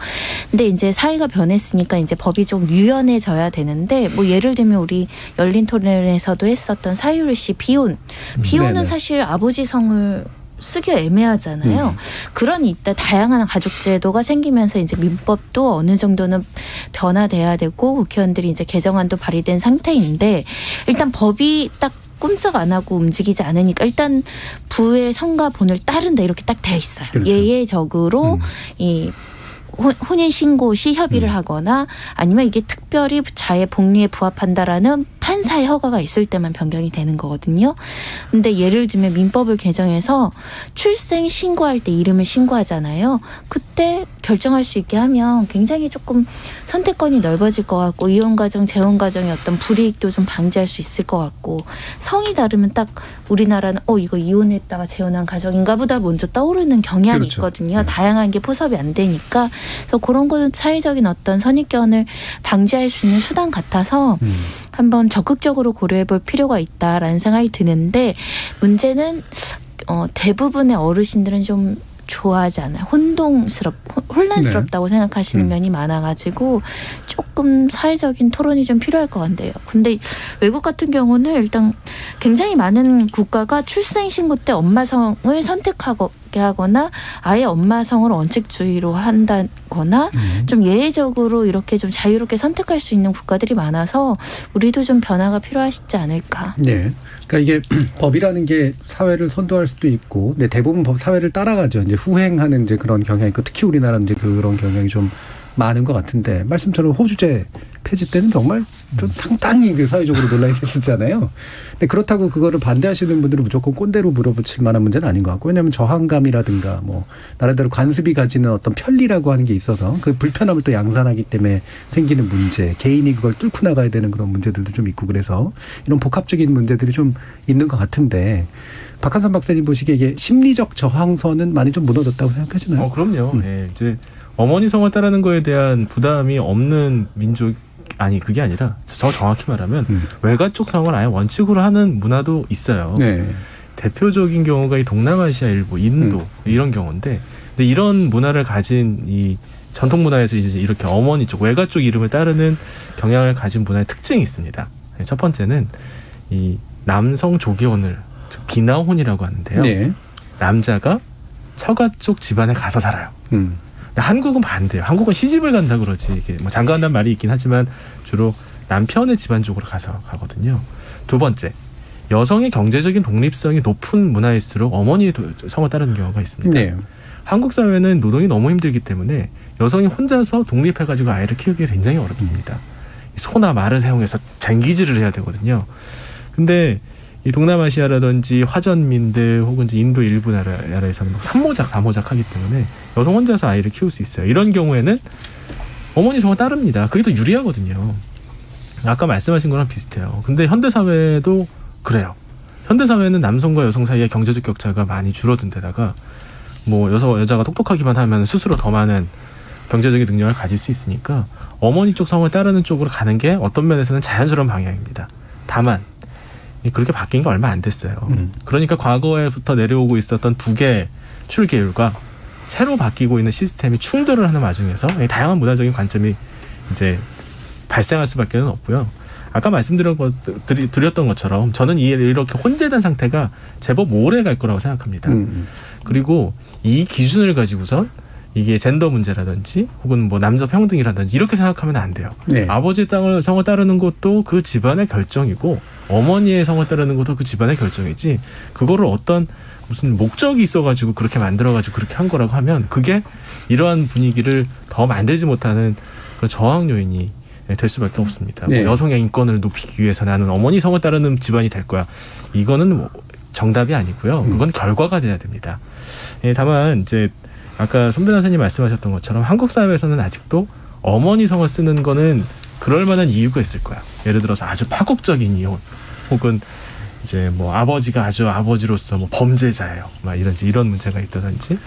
근데 이제 사회가 변했으니까 이제 법이 좀 유연해져야 되는데 뭐 예를 들면 우리 열린 토론에서도 했었던 사유리 씨 비혼은 네네. 사실 아버지 성을 쓰기 애매하잖아요. 그런 이따 다양한 가족 제도가 생기면서 이제 민법도 어느 정도는 변화돼야 되고 국회의원들이 이제 개정안도 발의된 상태인데 일단 법이 딱 꼼짝 안 하고 움직이지 않으니까 일단 부의 성과 본을 따른다 이렇게 딱 돼 있어요. 그렇죠. 예외적으로 이 혼인신고 시 협의를 하거나 아니면 이게 특별히 자의 복리에 부합한다라는 판사의 허가가 있을 때만 변경이 되는 거거든요. 근데 예를 들면 민법을 개정해서 출생 신고할 때 이름을 신고하잖아요. 그때 결정할 수 있게 하면 굉장히 조금 선택권이 넓어질 것 같고 이혼가정, 재혼가정의 어떤 불이익도 좀 방지할 수 있을 것 같고 성이 다르면 딱 우리나라는 이거 이혼했다가 재혼한 가정인가 보다 먼저 떠오르는 경향이 그렇죠. 있거든요. 다양한 게 포섭이 안 되니까 그래서 그런 거는 차이적인 어떤 선입견을 방지할 수 있는 수단 같아서 한번 적극적으로 고려해 볼 필요가 있다라는 생각이 드는데 문제는 대부분의 어르신들은 좀 좋아하지 않아요. 혼란스럽다고 생각하시는 면이 많아가지고 조금 사회적인 토론이 좀 필요할 것 같네요. 근데 외국 같은 경우는 일단 굉장히 많은 국가가 출생신고 때 엄마 성을 선택하게 하거나 아예 엄마 성을 원칙주의로 한다거나 좀 예외적으로 이렇게 좀 자유롭게 선택할 수 있는 국가들이 많아서 우리도 좀 변화가 필요하시지 않을까. 네. 그러니까 이게 법이라는 게 사회를 선도할 수도 있고, 근데 대부분 사회를 따라가죠. 이제 후행하는 이제 그런 경향이 있고, 특히 우리나라는 이제 그런 경향이 좀 많은 것 같은데, 말씀처럼 호주제 폐지 때는 정말 좀 상당히 그 사회적으로 논란이 됐었잖아요. 근데 그렇다고 그거를 반대하시는 분들은 무조건 꼰대로 물어붙일 만한 문제는 아닌 것 같고, 왜냐하면 저항감이라든가 뭐 나름대로 관습이 가지는 어떤 편리라고 하는 게 있어서 그 불편함을 또 양산하기 때문에 생기는 문제, 개인이 그걸 뚫고 나가야 되는 그런 문제들도 좀 있고, 그래서 이런 복합적인 문제들이 좀 있는 것 같은데, 박한선 박사님 보시기에 이게 심리적 저항선은 많이 좀 무너졌다고 생각하시나요? 그럼요. 예, 이제 어머니 성을 따르는 거에 대한 부담이 없는 민족, 아니 그게 아니라 저 정확히 말하면 외가 쪽 성을 아예 원칙으로 하는 문화도 있어요. 네. 대표적인 경우가 이 동남아시아 일부, 인도 이런 경우인데, 근데 이런 문화를 가진 이 전통 문화에서 이제 이렇게 어머니 쪽, 외가 쪽 이름을 따르는 경향을 가진 문화의 특징이 있습니다. 첫 번째는 이 남성 조기혼을 비나혼이라고 하는데요. 네. 남자가 처가 쪽 집안에 가서 살아요. 근데 한국은 반대예요. 한국은 시집을 간다 그러지. 이게 뭐 장가간다는 말이 있긴 하지만 주로 남편의 집안 쪽으로 가거든요. 두 번째, 여성의 경제적인 독립성이 높은 문화일수록 어머니의 성을 따르는 경우가 있습니다. 네. 한국 사회는 노동이 너무 힘들기 때문에 여성이 혼자서 독립해가지고 아이를 키우기가 굉장히 어렵습니다. 소나 말을 사용해서 장기질을 해야 되거든요. 근데 이 동남아시아라든지 화전민들 혹은 이제 인도 일부 나라에서는 3모작, 4모작 하기 때문에 여성 혼자서 아이를 키울 수 있어요. 이런 경우에는 어머니 성을 따릅니다. 그게 더 유리하거든요. 아까 말씀하신 거랑 비슷해요. 근데 현대사회도 그래요. 현대사회는 남성과 여성 사이의 경제적 격차가 많이 줄어든 데다가 뭐 여자가 똑똑하기만 하면 스스로 더 많은 경제적인 능력을 가질 수 있으니까 어머니 쪽 성을 따르는 쪽으로 가는 게 어떤 면에서는 자연스러운 방향입니다. 다만 그렇게 바뀐 게 얼마 안 됐어요. 그러니까 과거에부터 내려오고 있었던 북의 출계율과 새로 바뀌고 있는 시스템이 충돌을 하는 와중에서 다양한 문화적인 관점이 이제 발생할 수밖에 없고요. 아까 말씀드렸던 것처럼 저는 이렇게 혼재된 상태가 제법 오래 갈 거라고 생각합니다. 그리고 이 기준을 가지고선 이게 젠더 문제라든지 혹은 뭐 남녀 평등이라든지 이렇게 생각하면 안 돼요. 네. 아버지의 성을 따르는 것도 그 집안의 결정이고 어머니의 성을 따르는 것도 그 집안의 결정이지 그거를 어떤 무슨 목적이 있어가지고 그렇게 만들어가지고 그렇게 한 거라고 하면 그게 이러한 분위기를 더 만들지 못하는 그런 저항 요인이 될 수밖에 없습니다. 네. 뭐 여성의 인권을 높이기 위해서 나는 어머니 성을 따르는 집안이 될 거야. 이거는 뭐 정답이 아니고요. 그건 결과가 돼야 됩니다. 다만 이제 아까 손 변호사님 말씀하셨던 것처럼 한국 사회에서는 아직도 어머니 성을 쓰는 거는 그럴 만한 이유가 있을 거야. 예를 들어서 아주 파국적인 이혼 혹은 이제 뭐 아버지가 아주 아버지로서 뭐 범죄자예요. 막 이런 문제가 있다든지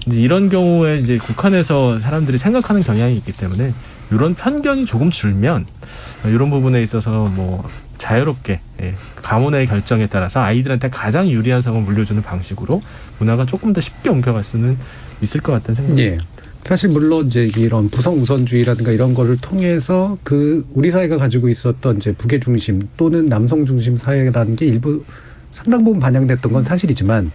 이제 이런 경우에 이제 국한에서 사람들이 생각하는 경향이 있기 때문에 이런 편견이 조금 줄면 이런 부분에 있어서 뭐 자유롭게 가문의 결정에 따라서 아이들한테 가장 유리한 성을 물려주는 방식으로 문화가 조금 더 쉽게 옮겨갈 수는 있을 것 같다는 생각이 듭니다. 사실 물론 이제 이런 부성 우선주의라든가 이런 거를 통해서 그 우리 사회가 가지고 있었던 이제 부계 중심 또는 남성 중심 사회라는 게 일부 상당 부분 반영됐던 건 사실이지만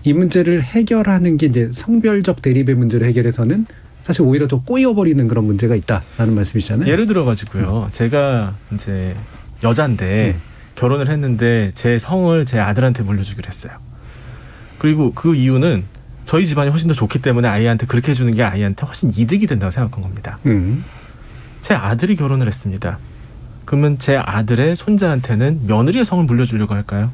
이 문제를 해결하는 게 이제 성별적 대립의 문제를 해결해서는 사실 오히려 더 꼬여버리는 그런 문제가 있다라는 말씀이시잖아요. 예를 들어 가지고요. 제가 이제 여잔데 결혼을 했는데 제 성을 제 아들한테 물려주기로 했어요. 그리고 그 이유는 저희 집안이 훨씬 더 좋기 때문에 아이한테 그렇게 해주는 게 아이한테 훨씬 이득이 된다고 생각한 겁니다. 제 아들이 결혼을 했습니다. 그러면 제 아들의 손자한테는 며느리의 성을 물려주려고 할까요?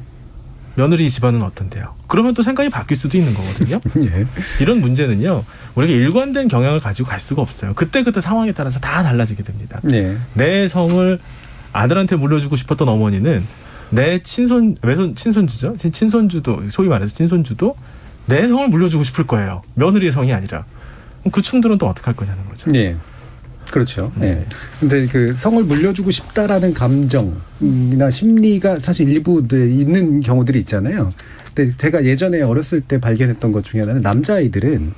며느리 집안은 어떤데요? 그러면 또 생각이 바뀔 수도 있는 거거든요. 예. 이런 문제는요. 우리가 일관된 경향을 가지고 갈 수가 없어요. 그때그때 상황에 따라서 다 달라지게 됩니다. 예. 내 성을 아들한테 물려주고 싶었던 어머니는 내 친손주죠. 친손주도 소위 말해서 친손주도 내 성을 물려주고 싶을 거예요. 며느리의 성이 아니라. 그 충돌은 또 어떻게 할 거냐는 거죠. 네. 그렇죠. 네. 근데 그 성을 물려주고 싶다라는 감정이나 심리가 사실 일부 있는 경우들이 있잖아요. 근데 제가 예전에 어렸을 때 발견했던 것 중에 하나는 남자아이들은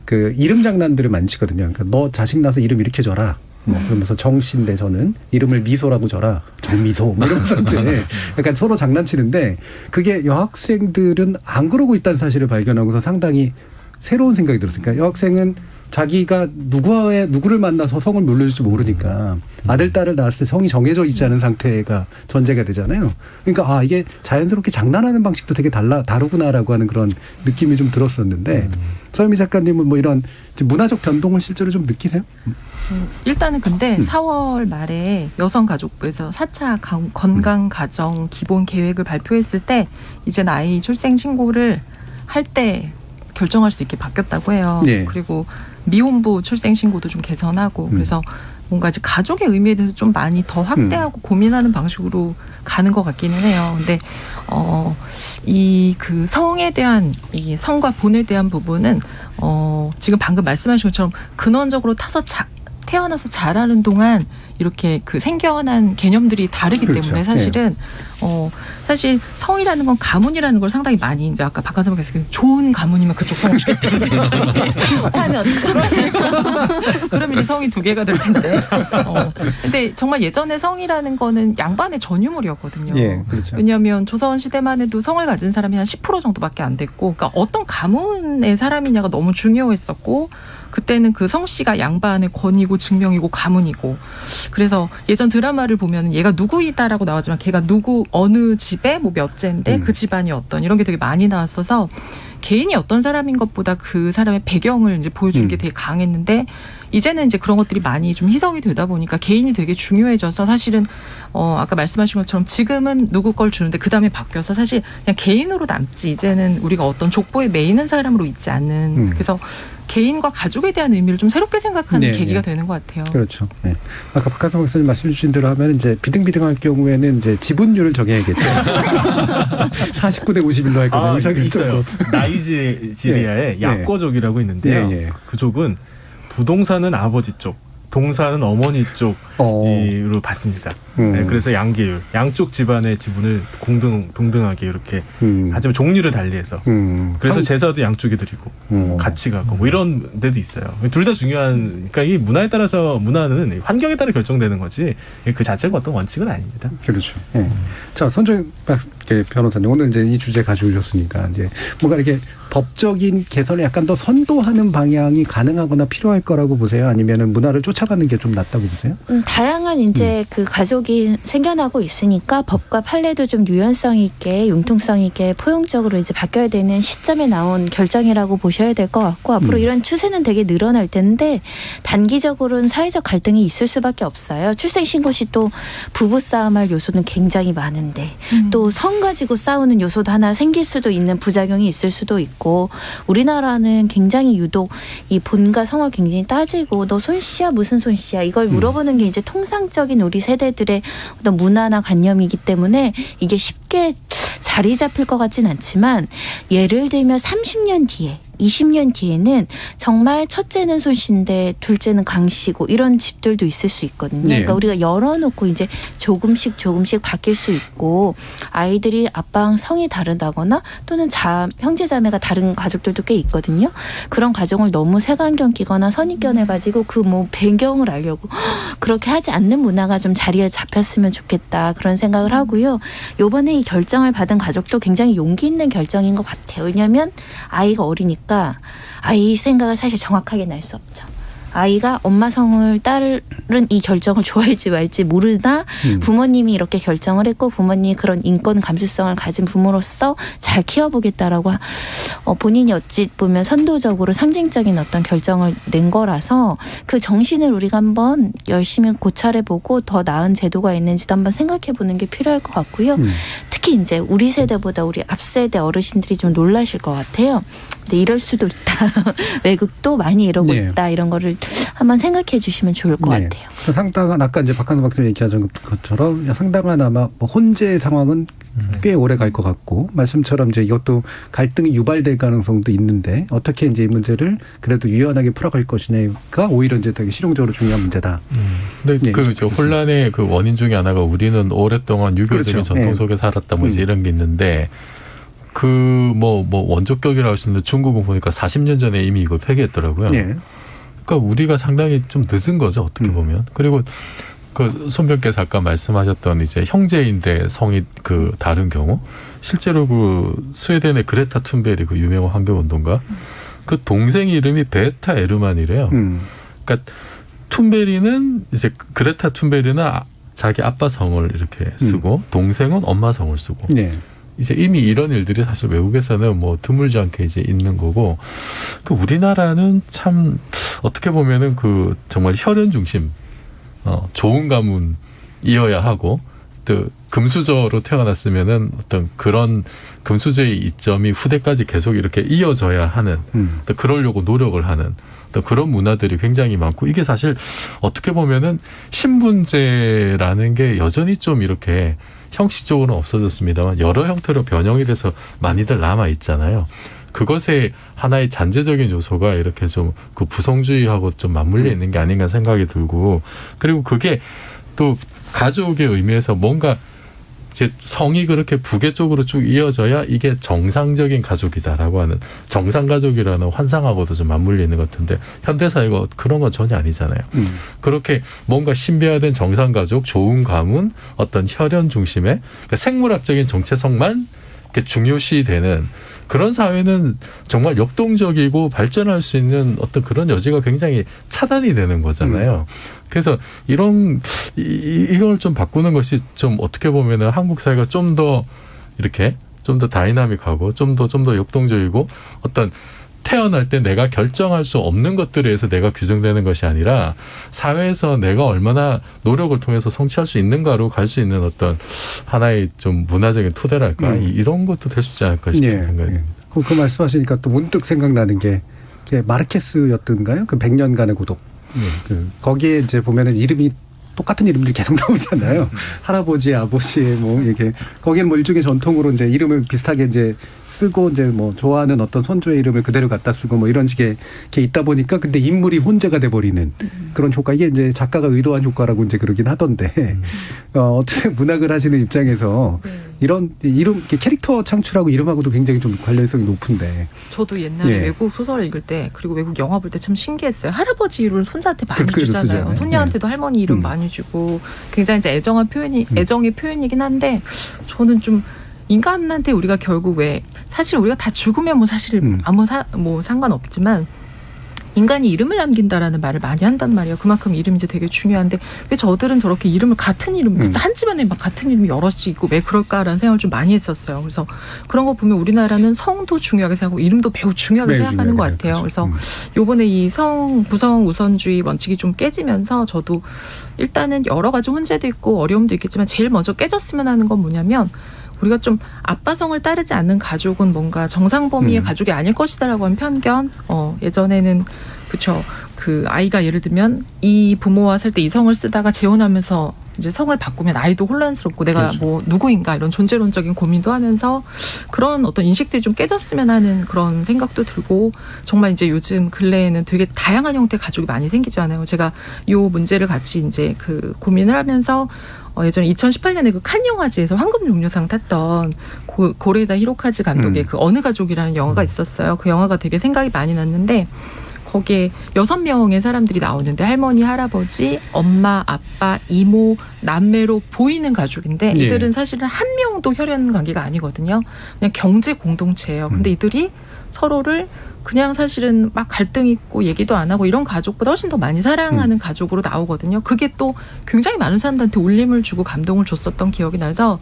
그 이름 장난들을 많이 치거든요. 그러니까 너 자식 나서 이름 이렇게 줘라. 그러면서 정씨인데 저는 이름을 미소라고 줘라. 정미소. 뭐 이러면서 이제 약간 서로 장난치는데 그게 여학생들은 안 그러고 있다는 사실을 발견하고서 상당히 새로운 생각이 들었어요. 그러니까 여학생은 자기가 누구를 만나서 성을 물려줄지 모르니까 아들, 딸을 낳았을 때 성이 정해져 있지 않은 상태가 전제가 되잖아요. 그러니까 이게 자연스럽게 장난하는 방식도 되게 다르구나라고 하는 그런 느낌이 좀 들었었는데 서유미 작가님은 뭐 이런 문화적 변동을 실제로 좀 느끼세요? 일단은 근데 4월 말에 여성가족부에서 4차 건강가정 기본 계획을 발표했을 때 이제 아이 출생 신고를 할 때 결정할 수 있게 바뀌었다고 해요. 네. 그리고 미혼부 출생 신고도 좀 개선하고 그래서 뭔가 이제 가족의 의미에 대해서 좀 많이 더 확대하고 고민하는 방식으로 가는 것 같기는 해요. 근데 이 그 성에 대한 이 성과 본에 대한 부분은 지금 방금 말씀하신 것처럼 근원적으로 태어나서 자라는 동안 이렇게 그 생겨난 개념들이 다르기 그렇죠. 때문에 사실은 사실 성이라는 건 가문이라는 걸 상당히 많이 이제 아까 박 선생님께서 좋은 가문이면 그쪽 성을 주겠다. 비슷하면 어떡하나. 그러면 이제 성이 2개가 될 텐데. 근데 정말 예전에 성이라는 거는 양반의 전유물이었거든요. 예, 그렇죠. 왜냐하면 조선 시대만 해도 성을 가진 사람이 한 10% 정도밖에 안 됐고, 그러니까 어떤 가문의 사람이냐가 너무 중요했었고, 그때는 그 성씨가 양반의 권위고 증명이고 가문이고, 그래서 예전 드라마를 보면 얘가 누구이다라고 나오지만 걔가 누구 어느 집에 뭐 몇째인데 그 집안이 어떤 이런 게 되게 많이 나왔어서 개인이 어떤 사람인 것보다 그 사람의 배경을 이제 보여주는 게 되게 강했는데, 이제는 이제 그런 것들이 많이 좀 희석이 되다 보니까 개인이 되게 중요해져서 사실은 아까 말씀하신 것처럼 지금은 누구 걸 주는데 그 다음에 바뀌어서 사실 그냥 개인으로 남지, 이제는 우리가 어떤 족보에 매이는 사람으로 있지 않는, 그래서 개인과 가족에 대한 의미를 좀 새롭게 생각하는 계기가 되는 것 같아요. 그렇죠. 네. 아까 박한성 박사님 말씀 주신 대로 하면 이제 비등비등할 경우에는 이제 지분율을 정해야겠죠. 49대 51로 할 거면 있어요. 나이지리아에 약고족이라고 있는데요. 그 족은 부동산은 아버지 쪽, 동산은 어머니 쪽으로 받습니다. 네, 그래서 양계율, 양쪽 집안의 지분을 동등하게 이렇게 하지만 종류를 달리해서 그래서 제사도 양쪽에 드리고 같이 가고 뭐 이런 데도 있어요. 둘 다 중요한, 그러니까 이 문화에 따라서, 문화는 환경에 따라 결정되는 거지 그 자체가 어떤 원칙은 아닙니다. 그렇죠. 네. 자, 손정인 변호사님, 오늘 이제 이 주제 가지고 오셨으니까 이제 뭔가 이렇게 법적인 개선을 약간 더 선도하는 방향이 가능하거나 필요할 거라고 보세요? 아니면은 문화를 쫓아가는 게 좀 낫다고 보세요? 다양한 이제 그 가족이 생겨나고 있으니까 법과 판례도 좀 유연성 있게, 융통성 있게 포용적으로 이제 바뀌어야 되는 시점에 나온 결정이라고 보셔야 될 것 같고, 앞으로 이런 추세는 되게 늘어날 텐데 단기적으로는 사회적 갈등이 있을 수밖에 없어요. 출생신고 시 또 부부싸움할 요소는 굉장히 많은데 또 성 가지고 싸우는 요소도 하나 생길 수도 있는 부작용이 있을 수도 있고, 우리나라는 굉장히 유독 이 본과 성을 굉장히 따지고 너 손씨야 무슨 손씨야 이걸 물어보는 게 이제 통상적인 우리 세대들의 어떤 문화나 관념이기 때문에 이게 쉽게 자리 잡힐 것 같진 않지만, 예를 들면 30년 뒤에 20년 뒤에는 정말 첫째는 손씨인데 둘째는 강씨고 이런 집들도 있을 수 있거든요. 그러니까 우리가 열어놓고 이제 조금씩 바뀔 수 있고, 아이들이 아빠랑 성이 다르다거나 또는 형제 자매가 다른 가족들도 꽤 있거든요. 그런 가정을 너무 색안경 끼거나 선입견을 가지고 그 뭐 배경을 알려고 그렇게 하지 않는 문화가 좀 자리에 잡혔으면 좋겠다, 그런 생각을 하고요. 요번에 이 결정을 받은 가족도 굉장히 용기 있는 결정인 것 같아요. 왜냐하면 아이가 어리니까 아이 생각을 사실 정확하게 낼 수 없죠. 아이가 엄마 성을 따른 이 결정을 좋아할지 말지 모르나 부모님이 이렇게 결정을 했고 부모님이 그런 인권 감수성을 가진 부모로서 잘 키워보겠다라고 본인이 어찌 보면 선도적으로 상징적인 어떤 결정을 낸 거라서 그 정신을 우리가 한번 열심히 고찰해보고 더 나은 제도가 있는지도 한번 생각해보는 게 필요할 것 같고요. 특히 이제 우리 세대보다 우리 앞세대 어르신들이 좀 놀라실 것 같아요. 근데 이럴 수도 있다. 외국도 많이 이러고 있다. 이런 거를 한번 생각해 주시면 좋을 것 같아요. 상당한, 아까 이제 박한성 박사님 얘기하신 것처럼 상당한 아마 혼재 상황은 꽤 오래 갈 것 같고, 말씀처럼 이제 이것도 갈등이 유발될 가능성도 있는데 어떻게 이제 이 문제를 그래도 유연하게 풀어갈 것이냐가 오히려 이제 되게 실용적으로 중요한 문제다. 근데 그 혼란의 그 원인 중에 하나가 우리는 오랫동안 유교적인 전통 속에 살았다 뭐 이제 이런 게 있는데, 그 뭐 원조격이라고 하시는데 중국은 보니까 40년 전에 이미 이걸 폐기했더라고요. 그러니까 우리가 상당히 좀 늦은 거죠, 어떻게 보면. 그리고 그 손병께서 아까 말씀하셨던 이제 형제인데 성이 그 다른 경우, 실제로 그 스웨덴의 그레타 툰베리 그 유명한 환경운동가, 그 동생 이름이 베타 에르만이래요. 그러니까 툰베리는 이제 그레타 툰베리는 자기 아빠 성을 이렇게 쓰고 동생은 엄마 성을 쓰고. 이제 이미 이런 일들이 사실 외국에서는 뭐 드물지 않게 이제 있는 거고, 그 우리나라는 참 어떻게 보면은 그 정말 혈연 중심, 좋은 가문이어야 하고, 또 금수저로 태어났으면은 어떤 그런 금수저의 이점이 후대까지 계속 이렇게 이어져야 하는, 또 그러려고 노력을 하는 또 그런 문화들이 굉장히 많고, 이게 사실 어떻게 보면은 신분제라는 게 여전히 좀 이렇게 형식적으로는 없어졌습니다만 여러 형태로 변형이 돼서 많이들 남아 있잖아요. 그것의 하나의 잔재적인 요소가 이렇게 좀 그 부성주의하고 좀 맞물려 있는 게 아닌가 생각이 들고, 그리고 그게 또 가족의 의미에서 뭔가 제 성이 그렇게 부계 쪽으로 쭉 이어져야 이게 정상적인 가족이다라고 하는 정상가족이라는 환상하고도 좀 맞물려 있는 것 같은데, 현대사회가 그런 건 전혀 아니잖아요. 그렇게 뭔가 신비화된 정상가족, 좋은 가문, 어떤 혈연 중심의 그러니까 생물학적인 정체성만 이렇게 중요시되는 그런 사회는 정말 역동적이고 발전할 수 있는 어떤 그런 여지가 굉장히 차단이 되는 거잖아요. 그래서 이걸 좀 바꾸는 것이 좀 어떻게 보면은 한국 사회가 좀 더 이렇게 좀 더 다이나믹하고 좀 더 역동적이고 어떤 태어날 때 내가 결정할 수 없는 것들에 의해서 내가 규정되는 것이 아니라 사회에서 내가 얼마나 노력을 통해서 성취할 수 있는가로 갈 수 있는 어떤 하나의 좀 문화적인 토대랄까 이런 것도 될 수 있지 않을까 싶은 생각이 듭니다. 그 말씀하시니까 또 문득 생각나는 게 마르케스였던가요? 그 100년간의 고독. 거기에 이제 보면은 이름이 똑같은 이름들이 계속 나오잖아요. 할아버지, 아버지, 뭐 이렇게 거기는 뭐 일종의 전통으로 이제 이름을 비슷하게 이제 쓰고 이제 뭐 좋아하는 어떤 선조의 이름을 그대로 갖다 쓰고 뭐 이런 식의 게 있다 보니까 근데 인물이 혼재가 돼 버리는 그런 효과, 이게 이제 작가가 의도한 효과라고 이제 그러긴 하던데 어떻게 문학을 하시는 입장에서 이런 이름 캐릭터 창출하고 이름하고도 굉장히 좀 관련성이 높은데. 저도 옛날에 외국 소설을 읽을 때 그리고 외국 영화 볼 때 참 신기했어요. 할아버지 이름을 손자한테 많이 주잖아요. 손녀한테도 할머니 이름 많이 주고 굉장히 이제 애정의 표현이긴 한데, 저는 좀 인간한테 우리가 결국 사실 우리가 다 죽으면 뭐 사실 아무 상관없지만 인간이 이름을 남긴다라는 말을 많이 한단 말이에요. 그만큼 이름이 이제 되게 중요한데 왜 저들은 저렇게 이름을 같은 이름, 한 집안에 막 같은 이름이 여럿이 있고 왜 그럴까라는 생각을 좀 많이 했었어요. 그래서 그런 거 보면 우리나라는 성도 중요하게 생각하고 이름도 매우 중요하게 생각하는 것 같아요. 그래서 요번에 이 부성 우선주의 원칙이 좀 깨지면서 저도 일단은 여러 가지 혼재도 있고 어려움도 있겠지만 제일 먼저 깨졌으면 하는 건 뭐냐면, 우리가 좀 아빠성을 따르지 않는 가족은 뭔가 정상 범위의 가족이 아닐 것이다라고 하는 편견. 예전에는 그렇죠. 그 아이가 예를 들면 이 부모와 살 때 이 성을 쓰다가 재혼하면서 이제 성을 바꾸면 아이도 혼란스럽고 내가 뭐 누구인가 이런 존재론적인 고민도 하면서 그런 어떤 인식들이 좀 깨졌으면 하는 그런 생각도 들고, 정말 이제 요즘 근래에는 되게 다양한 형태의 가족이 많이 생기잖아요. 제가 요 문제를 같이 이제 그 고민을 하면서 예전에 2018년에 그 칸 영화제에서 황금 종려상 탔던 고레다 히로카즈 감독의 그 어느 가족이라는 영화가 있었어요. 그 영화가 되게 생각이 많이 났는데, 거기에 6명의 사람들이 나오는데 할머니, 할아버지, 엄마, 아빠, 이모, 남매로 보이는 가족인데 이들은 사실은 한 명도 혈연 관계가 아니거든요. 그냥 경제 공동체예요. 근데 이들이 서로를 그냥 사실은 막 갈등 있고 얘기도 안 하고 이런 가족보다 훨씬 더 많이 사랑하는 가족으로 나오거든요. 그게 또 굉장히 많은 사람들한테 울림을 주고 감동을 줬었던 기억이 나서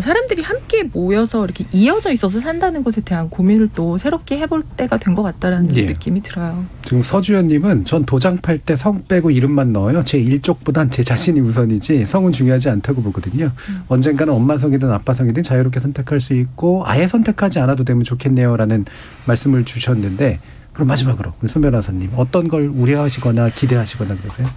사람들이 함께 모여서 이렇게 이어져 있어서 산다는 것에 대한 고민을 또 새롭게 해볼 때가 된 것 같다라는 느낌이 들어요. 지금 서주연님은 전 도장 팔 때 성 빼고 이름만 넣어요. 제 일족보단 제 자신이 우선이지 성은 중요하지 않다고 보거든요. 언젠가는 엄마 성이든 아빠 성이든 자유롭게 선택할 수 있고 아예 선택하지 않아도 되면 좋겠네요라는 말씀을 주셨는데, 그럼 마지막으로 우리 손 변호사님 어떤 걸 우려하시거나 기대하시거나 그러세요?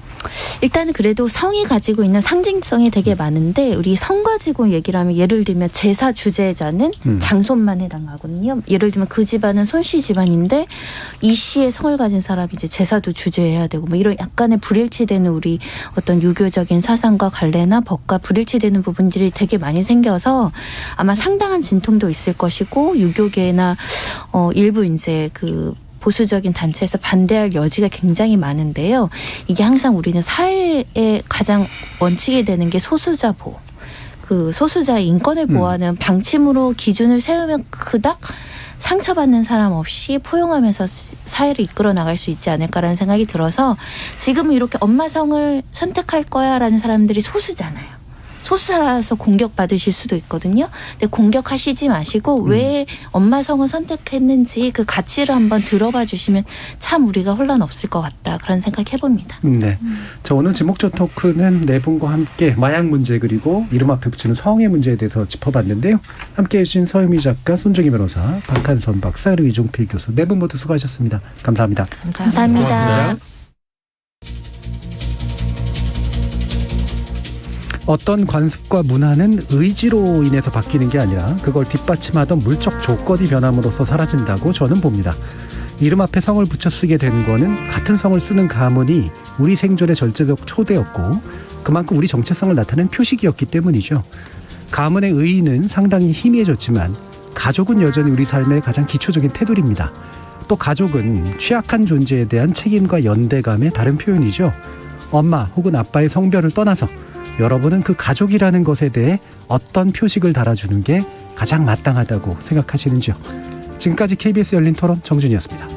일단은 그래도 성이 가지고 있는 상징성이 되게 많은데, 우리 성 가지고 얘기를 하면 예를 들면 제사 주재자는 장손만 해당하거든요. 예를 들면 그 집안은 손씨 집안인데 이 씨의 성을 가진 사람이 이제 제사도 주재해야 되고 뭐 이런 약간의 불일치되는 우리 어떤 유교적인 사상과 관례나 법과 불일치되는 부분들이 되게 많이 생겨서 아마 상당한 진통도 있을 것이고, 유교계나 일부 이제 그 보수적인 단체에서 반대할 여지가 굉장히 많은데요. 이게 항상 우리는 사회의 가장 원칙이 되는 게 소수자 보호. 그 소수자의 인권을 보호하는 방침으로 기준을 세우면 그닥 상처받는 사람 없이 포용하면서 사회를 이끌어 나갈 수 있지 않을까라는 생각이 들어서, 지금은 이렇게 엄마 성을 선택할 거야라는 사람들이 소수잖아요. 소수라서 공격받으실 수도 있거든요. 근데 공격하시지 마시고 왜 엄마 성을 선택했는지 그 가치를 한번 들어봐 주시면 참 우리가 혼란 없을 것 같다, 그런 생각 해봅니다. 네. 자, 오늘 지목전 토크는 네 분과 함께 마약 문제 그리고 이름 앞에 붙이는 성의 문제에 대해서 짚어봤는데요. 함께해 주신 서유미 작가, 손정희 변호사, 박한선 박사, 그리고 이종필 교수, 네 분 모두 수고하셨습니다. 감사합니다. 감사합니다. 고맙습니다. 어떤 관습과 문화는 의지로 인해서 바뀌는 게 아니라 그걸 뒷받침하던 물적 조건이 변함으로써 사라진다고 저는 봅니다. 이름 앞에 성을 붙여 쓰게 된 거는 같은 성을 쓰는 가문이 우리 생존의 절제적 초대였고 그만큼 우리 정체성을 나타낸 표식이었기 때문이죠. 가문의 의의는 상당히 희미해졌지만 가족은 여전히 우리 삶의 가장 기초적인 테두리입니다. 또 가족은 취약한 존재에 대한 책임과 연대감의 다른 표현이죠. 엄마 혹은 아빠의 성별을 떠나서 여러분은 그 가족이라는 것에 대해 어떤 표식을 달아주는 게 가장 마땅하다고 생각하시는지요? 지금까지 KBS 열린 토론 정준이었습니다.